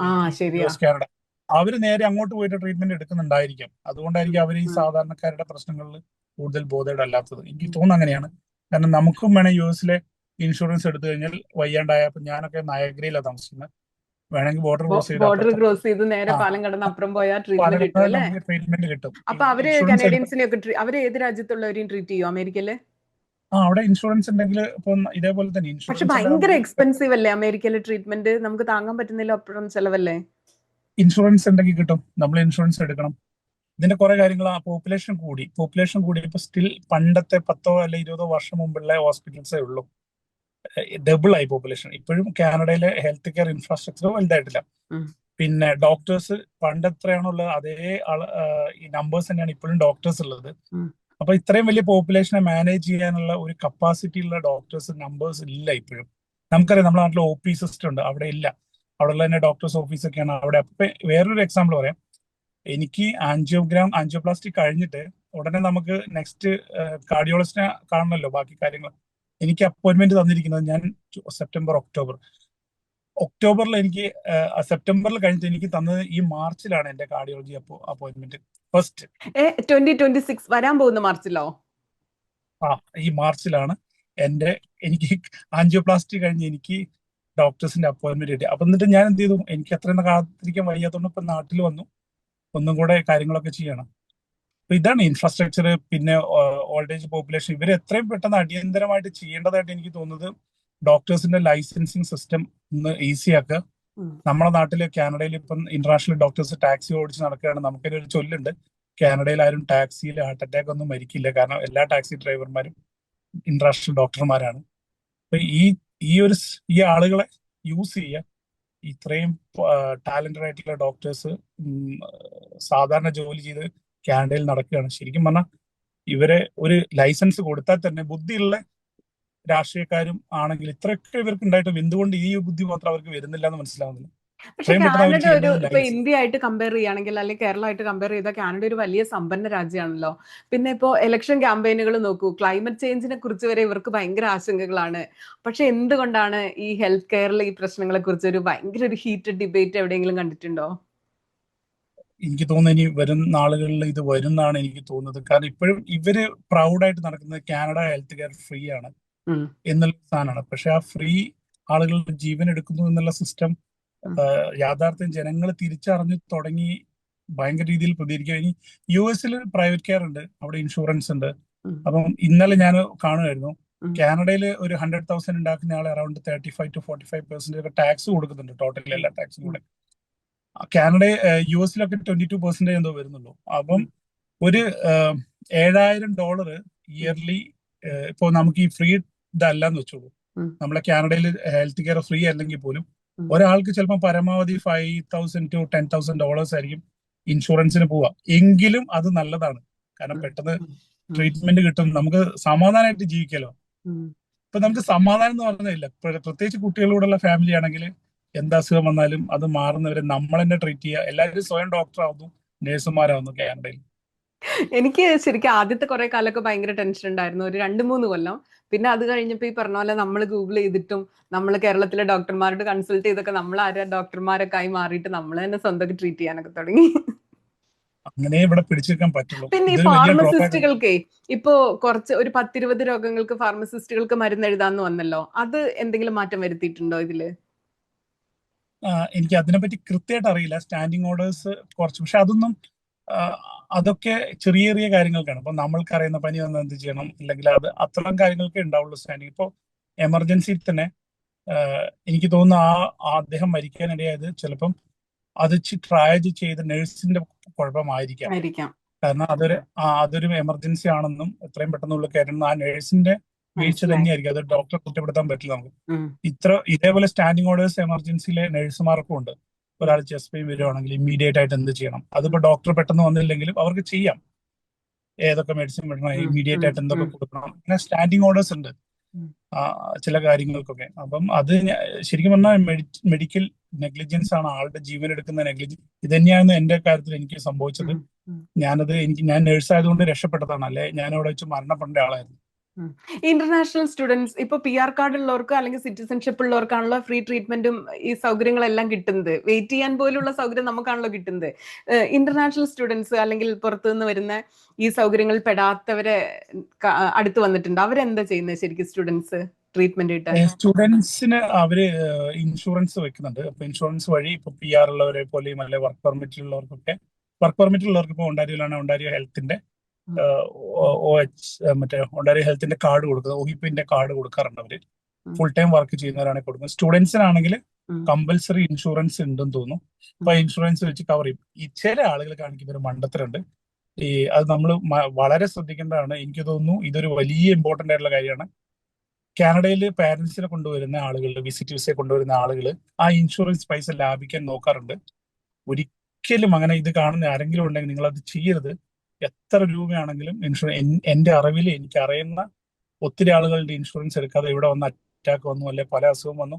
US കാനഡ, അവര് നേരെ അങ്ങോട്ട് പോയിട്ട് ട്രീറ്റ്മെന്റ് എടുക്കുന്നുണ്ടായിരിക്കും. അതുകൊണ്ടായിരിക്കും അവർ ഈ സാധാരണക്കാരുടെ പ്രശ്നങ്ങളിൽ കൂടുതൽ ബോധേഡ് അല്ലാത്തത്. എനിക്ക് തോന്നുന്നു അങ്ങനെയാണ്. കാരണം നമുക്കും വേണേൽ US-ലെ ഇൻഷുറൻസ് എടുത്തു കഴിഞ്ഞാൽ വയ്യാണ്ടായപ്പോ, ഞാനൊക്കെ നയഗ്രയിലാണ് താമസിക്കുന്നത്, വേണമെങ്കിൽ ബോർഡർ ക്രോസ് ചെയ്ത് നേരെ പാലം കടന്ന് അപ്പുറം പോയാൽ ട്രീറ്റ്മെന്റ് കിട്ടും അല്ലേ? ട്രീറ്റ്മെന്റ് കിട്ടും. അപ്പൊ അവര് കനേഡിയൻസിനെ ഒക്കെ അവര് ഏത് രാജ്യത്തുള്ളവരെയും ട്രീറ്റ് ചെയ്യും? അമേരിക്കയില് അവിടെ ഇൻഷുറൻസ് ഉണ്ടെങ്കിൽ ഇപ്പൊ ഇതേപോലെ തന്നെ. പക്ഷെ ഭയങ്കര എക്സ്പെൻസീവ് അല്ലേ അമേരിക്കയിലെ ട്രീറ്റ്മെന്റ്? നമുക്ക് താങ്ങാൻ പറ്റുന്നില്ല, അപ്പുറം ചെലവല്ലേ? ഇൻഷുറൻസ് ഉണ്ടെങ്കിൽ കിട്ടും, നമ്മൾ ഇൻഷുറൻസ് എടുക്കണം. ഇതിന്റെ കുറെ കാര്യങ്ങൾ. ആ പോപ്പുലേഷൻ കൂടിയപ്പോ സ്റ്റിൽ പണ്ടത്തെ 10 അല്ലെങ്കിൽ 20 വർഷം മുമ്പുള്ള ഹോസ്പിറ്റൽസേ ഉള്ളൂ. ഡബിൾ ആയി പോപ്പുലേഷൻ. ഇപ്പോഴും കാനഡയിലെ ഹെൽത്ത് കെയർ ഇൻഫ്രാസ്ട്രക്ചർ വലുതായിട്ടില്ല. പിന്നെ ഡോക്ടേഴ്സ് പണ്ടെത്രയാണോ ഉള്ളത് അതേ ഈ നമ്പേഴ്സ് തന്നെയാണ് ഇപ്പോഴും ഡോക്ടേഴ്സ് ഉള്ളത്. അപ്പൊ ഇത്രയും വലിയ പോപ്പുലേഷനെ മാനേജ് ചെയ്യാനുള്ള ഒരു കപ്പാസിറ്റി ഉള്ള ഡോക്ടേഴ്സ് നമ്പേഴ്സ് ഇല്ല ഇപ്പോഴും. നമുക്കറിയാം നമ്മുടെ നാട്ടിൽ OP സിസ്റ്റം ഉണ്ട്, അവിടെ ഇല്ല. അവിടെ ഉള്ള തന്നെ ഡോക്ടേഴ്സ് ഓഫീസൊക്കെയാണ് അവിടെ. അപ്പൊ വേറൊരു എക്സാമ്പിൾ പറയാം. എനിക്ക് ആൻജിയോപ്ലാസ്റ്റി കഴിഞ്ഞിട്ട് ഉടനെ നമുക്ക് നെക്സ്റ്റ് കാർഡിയോളജിസ്റ്റിനെ കാണണമല്ലോ, ബാക്കി കാര്യങ്ങൾ. എനിക്ക് അപ്പോയിന്റ്മെന്റ് തന്നിരിക്കുന്നത് ഞാൻ ഒക്ടോബറിൽ എനിക്ക് സെപ്റ്റംബറിൽ കഴിഞ്ഞിട്ട് എനിക്ക് തന്നത് ഈ മാർച്ചിലാണ് എന്റെ കാർഡിയോളജി അപ്പോയിന്റ്മെന്റ് ഫസ്റ്റ്. 2026 വരാൻ പോകുന്ന മാർച്ചിലോ? ഈ മാർച്ചിലാണ് എനിക്ക് ആൻജിയോപ്ലാസ്റ്റി കഴിഞ്ഞ് എനിക്ക് ഡോക്ടേഴ്സിന്റെ അപ്പോയിന്റ്മെന്റ് കിട്ടി. അപ്പൊ എന്നിട്ട് ഞാൻ എന്ത് ചെയ്തു, എനിക്ക് അത്രയും കാത്തിരിക്കാൻ വയ്യാത്തതുകൊണ്ട് ഇപ്പൊ നാട്ടിൽ വന്നു, ഒന്നും കൂടെ കാര്യങ്ങളൊക്കെ ചെയ്യണം. അപ്പൊ ഇതാണ് ഇൻഫ്രാസ്ട്രക്ചർ. പിന്നെ ഓൾഡ് ഏജ് പോപ്പുലേഷൻ, ഇവർ എത്രയും പെട്ടെന്ന് അടിയന്തരമായിട്ട് ചെയ്യേണ്ടതായിട്ട് എനിക്ക് തോന്നുന്നത് ഡോക്ടേഴ്സിന്റെ ലൈസൻസിങ് സിസ്റ്റം ഒന്ന് ഈസി ആക്കുക. നമ്മുടെ നാട്ടില് കാനഡയിൽ ഇപ്പം ഇന്റർനാഷണൽ ഡോക്ടേഴ്സ് ടാക്സി ഓടിച്ച് നടക്കുകയാണ്. നമുക്കൊരു ചൊല്ലുണ്ട്, കാനഡയിൽ ആരും ടാക്സിയിൽ ഹാർട്ട് അറ്റാക്ക് ഒന്നും മരിക്കില്ല, കാരണം എല്ലാ ടാക്സി ഡ്രൈവർമാരും ഇന്റർനാഷണൽ ഡോക്ടർമാരാണ്. അപ്പൊ ഈ ആളുകളെ യൂസ് ചെയ്യുക. ഇത്രയും ടാലന്റഡ് ആയിട്ടുള്ള ഡോക്ടേഴ്സ് സാധാരണ ജോലി ചെയ്ത് കാനഡയിൽ നടക്കുകയാണ്. ശരിക്കും പറഞ്ഞാൽ ഇവരെ ഒരു ലൈസൻസ് കൊടുത്താൽ തന്നെ ബുദ്ധിയുള്ള രാഷ്ട്രീയക്കാരും ആണെങ്കിൽ ഇത്രയൊക്കെ ഇവർക്ക് ഉണ്ടായിട്ടും എന്തുകൊണ്ട് ഈ ബുദ്ധി മാത്രം അവർക്ക് വരുന്നില്ല എന്ന് മനസ്സിലാവുന്നില്ല. പക്ഷെ കാനഡ ഇപ്പൊ ഇന്ത്യ ആയിട്ട് കമ്പയർ ചെയ്യുകയാണെങ്കിൽ, അല്ലെങ്കിൽ കേരളമായിട്ട് കമ്പയർ ചെയ്താൽ കാനഡ ഒരു വലിയ സമ്പന്ന രാജ്യമാണല്ലോ. പിന്നെ ഇപ്പോ ഇലക്ഷൻ ക്യാമ്പയിനുകൾ നോക്കൂ, ക്ലൈമറ്റ് ചേഞ്ചിനെ കുറിച്ച് വരെ ഇവർക്ക് ഭയങ്കര ആശങ്കകളാണ്. പക്ഷെ എന്തുകൊണ്ടാണ് ഈ ഹെൽത്ത് കെയറിൽ ഈ പ്രശ്നങ്ങളെ കുറിച്ച് ഒരു ഭയങ്കര ഒരു ഹീറ്റഡ് ഡിബേറ്റ് എവിടെയെങ്കിലും കണ്ടിട്ടുണ്ടോ? എനിക്ക് തോന്നുന്നു ഇനി വരും നാളുകളിൽ ഇത് വരുന്നാണ് എനിക്ക് തോന്നുന്നത്. കാരണം ഇപ്പോഴും ഇവര് പ്രൗഡായിട്ട് നടക്കുന്നത് കാനഡ ഹെൽത്ത് കെയർ ഫ്രീ ആണ് എന്നുള്ള സാധനമാണ്. പക്ഷെ ആ ഫ്രീ ആളുകളുടെ ജീവൻ എടുക്കുന്നു എന്നുള്ള സിസ്റ്റം യാഥാർത്ഥ്യം ജനങ്ങൾ തിരിച്ചറിഞ്ഞു തുടങ്ങി ഭയങ്കര രീതിയിൽ പ്രതികരിക്കുക. ഇനി US-ൽ പ്രൈവറ്റ് കെയർ ഉണ്ട്, അവിടെ ഇൻഷുറൻസ് ഉണ്ട്. അപ്പം ഇന്നലെ ഞാൻ കാണുമായിരുന്നു, കാനഡയിൽ ഒരു 100,000 ഉണ്ടാക്കുന്ന ആൾ അറൌണ്ട് 35 to 45% ടാക്സ് കൊടുക്കുന്നുണ്ട്, ടോട്ടൽ എല്ലാ ടാക്സും കൂടെ. US-ലൊക്കെ 22% എന്തോ വരുന്നുള്ളൂ. അപ്പം ഒരു $7,000 ഇയർലി ഇപ്പോ നമുക്ക് ഈ ഫ്രീ ഇതല്ലാന്ന് വെച്ചോളൂ, നമ്മളെ കാനഡയിൽ ഹെൽത്ത് കെയർ ഫ്രീ അല്ലെങ്കിൽ പോലും ഒരാൾക്ക് ചിലപ്പോൾ പരമാവധി $5,000 to $10,000 ആയിരിക്കും ഇൻഷുറൻസിന് പോവുക. എങ്കിലും അത് നല്ലതാണ്. കാരണം ഉം, പെട്ടെന്ന് ഉം, ഉം, ട്രീറ്റ്മെന്റ് കിട്ടും, നമുക്ക് സമാധാനമായിട്ട് ജീവിക്കാലോ. ഉം. ഇപ്പൊ നമുക്ക് സമാധാനം എന്ന് പറഞ്ഞില്ല, പ്രത്യേകിച്ച് കുട്ടികളോടുള്ള ഫാമിലി ആണെങ്കിൽ എന്ത് അസുഖം വന്നാലും അത് മാറുന്നവരെ നമ്മൾ തന്നെ ട്രീറ്റ് ചെയ്യുക. എല്ലാവരും സ്വയം ഡോക്ടർ ആവുന്നു, നേഴ്സുമാരാവുന്നു കാനഡയിൽ. എനിക്ക് ശരിക്കും ആദ്യത്തെ കുറെ കാലമൊക്കെ ഭയങ്കര ടെൻഷൻ ഉണ്ടായിരുന്നു, ഒരു 2-3 കൊല്ലം. പിന്നെ അത് കഴിഞ്ഞപ്പോ ഈ പറഞ്ഞ പോലെ നമ്മൾ ഗൂഗിൾ ചെയ്തിട്ടും നമ്മൾ കേരളത്തിലെ ഡോക്ടർമാരോട് കൺസൾട്ട് ചെയ്തൊക്കെ നമ്മൾ ആരാ ഡോക്ടർമാരൊക്കെ ആയി മാറിയിട്ട് നമ്മൾ തന്നെ സ്വന്തം ട്രീറ്റ് ചെയ്യാനൊക്കെ തുടങ്ങി. അങ്ങനെ ഇവിടെ പിടിച്ചെടുക്കാൻ പറ്റുള്ളൂ. പിന്നെ ഈ ഇതൊരു വലിയ ഡ്രോബാക്ക് ആണ്. ഫാർമസിസ്റ്റുകൾക്കേ ഇപ്പോ കുറച്ച് ഒരു 10-20 രോഗങ്ങൾക്ക് ഫാർമസിസ്റ്റുകൾക്ക് മരുന്ന് എഴുതാന്ന് വന്നല്ലോ, അത് എന്തെങ്കിലും മാറ്റം വരുത്തിയിട്ടുണ്ടോ ഇതില്? എനിക്ക് അതിനെപ്പറ്റി കൃത്യമായിട്ട് അറിയില്ല. സ്റ്റാൻഡിങ് ഓർഡേഴ്സ് കുറച്ച്, പക്ഷെ അതൊന്നും ആ, അതൊക്കെ ചെറിയ ചെറിയ കാര്യങ്ങൾക്കാണ്. ഇപ്പൊ നമ്മൾക്ക് അറിയുന്ന പനി വന്നാൽ എന്ത് ചെയ്യണം, അല്ലെങ്കിൽ അത് അത്തരം കാര്യങ്ങൾക്കേ ഉണ്ടാവുള്ളൂ സ്റ്റാൻഡിങ്. ഇപ്പോൾ എമർജൻസിയിൽ തന്നെ എനിക്ക് തോന്നുന്നു അദ്ദേഹം മരിക്കാനിടയായത് ചിലപ്പം അത് ട്രയൽ ചെയ്ത നഴ്സിന്റെ കുഴപ്പമായിരിക്കാം. ആയിരിക്കാം. കാരണം അതൊരു എമർജൻസി ആണെന്നും എത്രയും പെട്ടെന്നുള്ള കാര്യം ആ നഴ്സിന്റെ വീഴ്ച മനസ്സിലായി. തന്നെയായിരിക്കും. അത് ഡോക്ടറെ കുറ്റപ്പെടുത്താൻ പറ്റില്ല നമുക്ക്. ഉം, ഇതേപോലെ സ്റ്റാൻഡിങ് ഓർഡേഴ്സ് എമർജൻസിയിലെ നഴ്സുമാർക്കും ഉണ്ട്. ഒരാൾ ചെസ്റ്റ് പെയിൻ വരുവാണെങ്കിൽ ഇമ്മീഡിയറ്റ് ആയിട്ട് എന്ത് ചെയ്യണം, അതിപ്പോ ഡോക്ടർ പെട്ടെന്ന് വന്നില്ലെങ്കിലും അവർക്ക് ചെയ്യാം. ഏതൊക്കെ മെഡിസിൻ വിടണം, ഉം, ഇമ്മീഡിയറ്റ് ഉം, ആയിട്ട് എന്തൊക്കെ ഉം, കൊടുക്കണം, അങ്ങനെ സ്റ്റാൻഡിങ് ഓർഡേഴ്സ് ഉണ്ട് ഉം. ആ, ചില കാര്യങ്ങൾക്കൊക്കെ. അപ്പം അത് ശരിക്കും പറഞ്ഞാൽ മെഡിക്കൽ നെഗ്ലിജൻസ് ആണ്, ആളുടെ ജീവൻ എടുക്കുന്ന നെഗ്ലിജൻസ്. ഇത് തന്നെയാണ് എന്റെ കാര്യത്തിൽ എനിക്ക് സംഭവിച്ചത്. ഉം, ഉം. ഞാൻ നേഴ്സ് ആയതുകൊണ്ട് രക്ഷപ്പെട്ടതാണ്, അല്ലെ ഞാൻ അവിടെ വെച്ച് മരണപ്പെടേണ്ട ആളായിരുന്നു. ഇന്റർനാഷണൽ സ്റ്റുഡൻസ് ഇപ്പൊ PR കാർഡ് ഉള്ളവർക്ക് അല്ലെങ്കിൽ സിറ്റിസൺഷിപ്പ് ഉള്ളവർക്കാണല്ലോ ഫ്രീ ട്രീറ്റ്മെന്റും ഈ സൗകര്യങ്ങളെല്ലാം കിട്ടുന്നത്. വെയിറ്റ് ചെയ്യാൻ പോലുള്ള സൗകര്യം നമുക്കാണല്ലോ കിട്ടുന്നത്. ഇന്റർനാഷണൽ സ്റ്റുഡൻസ് അല്ലെങ്കിൽ പുറത്തുനിന്ന് വരുന്ന ഈ സൗകര്യങ്ങളിൽ പെടാത്തവരെ അടുത്ത് വന്നിട്ടുണ്ട്, അവരെന്താ ചെയ്യുന്നത് ശരിക്കും സ്റ്റുഡൻസ് ട്രീറ്റ്മെന്റ് കിട്ടാൻ? സ്റ്റുഡൻസിന് അവര് ഇൻഷുറൻസ് വെക്കുന്നുണ്ട്. അപ്പൊ ഇൻഷുറൻസ് വഴി ഇപ്പൊ PR ഉള്ളവരെ പോലെയും അല്ലെ വർക്ക് പെർമിറ്റ് ഉള്ളവർക്ക് ഇപ്പൊ ഒണ്ടാരിയോയിലാണ് ഒണ്ടാരിയോ ഹെൽത്തിന്റെ OH മറ്റേ ഒണ്ടാരിയോ ഹെൽത്തിന്റെ കാർഡ് കൊടുക്കുന്നത്, OHIPന്റെ കാർഡ് കൊടുക്കാറുണ്ട് അവര്. ഫുൾ ടൈം വർക്ക് ചെയ്യുന്നവരാണെങ്കിൽ കൊടുക്കുന്നത്. സ്റ്റുഡൻസിനാണെങ്കിൽ കമ്പൽസറി ഇൻഷുറൻസ് ഉണ്ടെന്ന് തോന്നുന്നു. അപ്പൊ ഇൻഷുറൻസ് വെച്ച് കവർ ചെയ്യും. ഈ ചില ആളുകൾ കാണിക്കുന്ന ഒരു മണ്ടത്തരമുണ്ട്, അത് നമ്മൾ വളരെ ശ്രദ്ധിക്കേണ്ടതാണ്. എനിക്ക് തോന്നുന്നു ഇതൊരു വലിയ ഇമ്പോർട്ടന്റ് ആയിട്ടുള്ള കാര്യമാണ്. കാനഡയിൽ പാരന്റ്സിനെ കൊണ്ടുവരുന്ന ആളുകൾ, വിസിറ്റ് വിസയെ കൊണ്ടുവരുന്ന ആളുകൾ ആ ഇൻഷുറൻസ് പൈസ ലാഭിക്കാൻ നോക്കാറുണ്ട്. ഒരിക്കലും അങ്ങനെ ഇത് കാണുന്ന ആരെങ്കിലും ഉണ്ടെങ്കിൽ നിങ്ങൾ അത് ചെയ്യരുത്. എത്ര രൂപയാണെങ്കിലും എന്റെ അറിവിൽ എനിക്ക് അറിയുന്ന ഒത്തിരി ആളുകളുടെ ഇൻഷുറൻസ് എടുക്കാതെ ഇവിടെ വന്ന് അറ്റാക്ക് വന്നു, അല്ലെ പല അസുഖം വന്നു.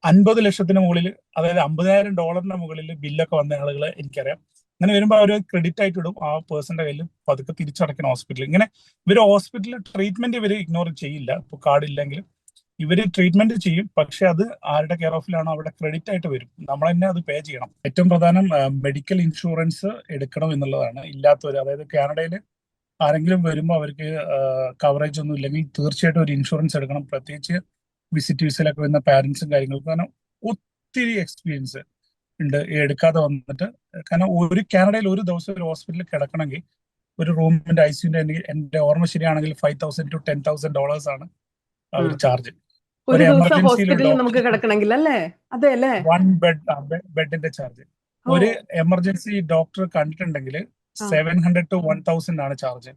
50 ലക്ഷത്തിന് മുകളിൽ, അതായത് $50,000 മുകളിൽ ബില്ലൊക്കെ വന്ന ആളുകളെ എനിക്കറിയാം. അങ്ങനെ വരുമ്പോൾ അവർ ക്രെഡിറ്റ് ആയിട്ട് ഇടും ആ പേഴ്സന്റെ കയ്യിൽ, പതുക്കെ തിരിച്ചടയ്ക്കണം ഹോസ്പിറ്റലിൽ. ഇങ്ങനെ ഇവർ ഹോസ്പിറ്റലിൽ ട്രീറ്റ്മെന്റ് ഇവർ ഇഗ്നോർ ചെയ്യില്ല. ഇപ്പോൾ കാർഡ് ഇല്ലെങ്കിലും ഇവര് ട്രീറ്റ്മെന്റ് ചെയ്യും, പക്ഷെ അത് ആരുടെ കെയർ ഓഫിലാണോ അവിടെ ക്രെഡിറ്റ് ആയിട്ട് വരും, നമ്മൾ തന്നെ അത് പേ ചെയ്യണം. ഏറ്റവും പ്രധാനം മെഡിക്കൽ ഇൻഷുറൻസ് എടുക്കണം എന്നുള്ളതാണ്. ഇല്ലാത്തവർ, അതായത് കാനഡയിൽ ആരെങ്കിലും വരുമ്പോൾ അവർക്ക് കവറേജ് ഒന്നും ഇല്ലെങ്കിൽ തീർച്ചയായിട്ടും ഒരു ഇൻഷുറൻസ് എടുക്കണം. പ്രത്യേകിച്ച് വിസിറ്റ് വിസയിലൊക്കെ വരുന്ന പാരന്റ്സും കാര്യങ്ങൾക്കും. കാരണം ഒത്തിരി എക്സ്പീരിയൻസ് ഉണ്ട് എടുക്കാതെ വന്നിട്ട്. കാരണം കാനഡയിൽ ഒരു ദിവസം ഒരു ഹോസ്പിറ്റലിൽ കിടക്കണമെങ്കിൽ ഒരു റൂമിന്റെ ICUന്റെ എന്റെ ഓർമ്മ ശരിയാണെങ്കിൽ $5,000 to $10,000 ആണ് അവർ ചാർജ്. ഒരു ദിവസം എമർജൻസിയിൽ ഒരു ഹോസ്പിറ്റലിൽ നമുക്ക് ഡോക്ടർ കിടക്കണമെങ്കിൽ അല്ലേ? അതെ അല്ലേ? 1 ബെഡിന്റെ ചാർജ്. ഒരു എമർജൻസി ഡോക്ടർ കണ്ടിട്ടുണ്ടെങ്കിൽ 700 to 1,000 ആണ് ചാർജ്.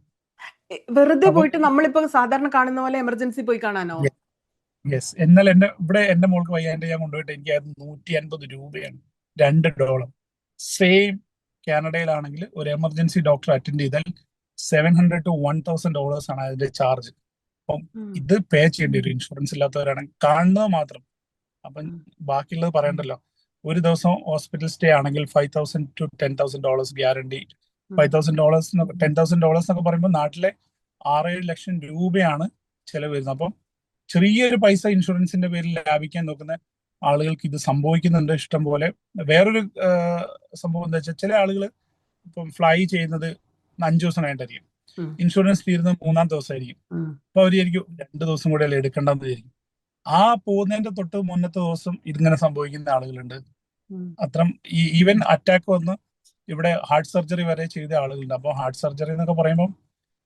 വെറുതെ അപ്പം പോയിട്ട് നമ്മളിപ്പോ സാധാരണ കാണുന്ന പോലെ എമർജൻസി പോയി കാണാനോ? യെസ്. എന്നാൽ എന്റെ മോൾക്ക് വയ്യാണ്ട് ഞാൻ കൊണ്ടുപോയിട്ട് എനിക്ക് $150 $2. സെയിം കാനഡയിലാണെങ്കിൽ ഒരു എമർജൻസി ഡോക്ടർ അറ്റൻഡ് ചെയ്താൽ $700 to $1,000 ആണ് അതിന്റെ ചാർജ്. അപ്പം ഇത് പേ ചെയ്യേണ്ടി വരും ഇൻഷുറൻസ് ഇല്ലാത്തവരാണെങ്കിൽ, കാണുന്നത് മാത്രം. അപ്പം ബാക്കിയുള്ളത് പറയണ്ടല്ലോ. ഒരു ദിവസം ഹോസ്പിറ്റൽ സ്റ്റേ ആണെങ്കിൽ $5,000 to $10,000 ഗ്യാരണ്ടി. $5,000 $10,000 എന്നൊക്കെ പറയുമ്പോൾ നാട്ടിലെ 6-7 ലക്ഷം രൂപയാണ് ചെലവ് വരുന്നത്. അപ്പം ചെറിയൊരു പൈസ ഇൻഷുറൻസിന്റെ പേരിൽ ലാഭിക്കാൻ നോക്കുന്ന ആളുകൾക്ക് ഇത് സംഭവിക്കുന്നുണ്ട് ഇഷ്ടം പോലെ. വേറൊരു സംഭവം എന്താ വെച്ചാൽ, ചില ആളുകൾ ഇപ്പം ഫ്ലൈ ചെയ്യുന്നത് 5 ദിവസം കഴിഞ്ഞിട്ടായിരിക്കും, ഇൻഷുറൻസ് തീരുന്നത് 3-ാം ദിവസമായിരിക്കും. അപ്പൊ അവർ വിചാരിക്കും 2 ദിവസം കൂടെ അല്ലേ എടുക്കേണ്ടെന്ന് വിചാരിക്കും. ആ പോകുന്നതിന്റെ തൊട്ട് മുന്നത്തെ ദിവസം ഇതിങ്ങനെ സംഭവിക്കുന്ന ആളുകളുണ്ട്. അത്രം ഈവൻ അറ്റാക്ക് വന്ന് ഇവിടെ ഹാർട്ട് സർജറി വരെ ചെയ്ത ആളുകളുണ്ട്. അപ്പോൾ ഹാർട്ട് സർജറി എന്നൊക്കെ പറയുമ്പോൾ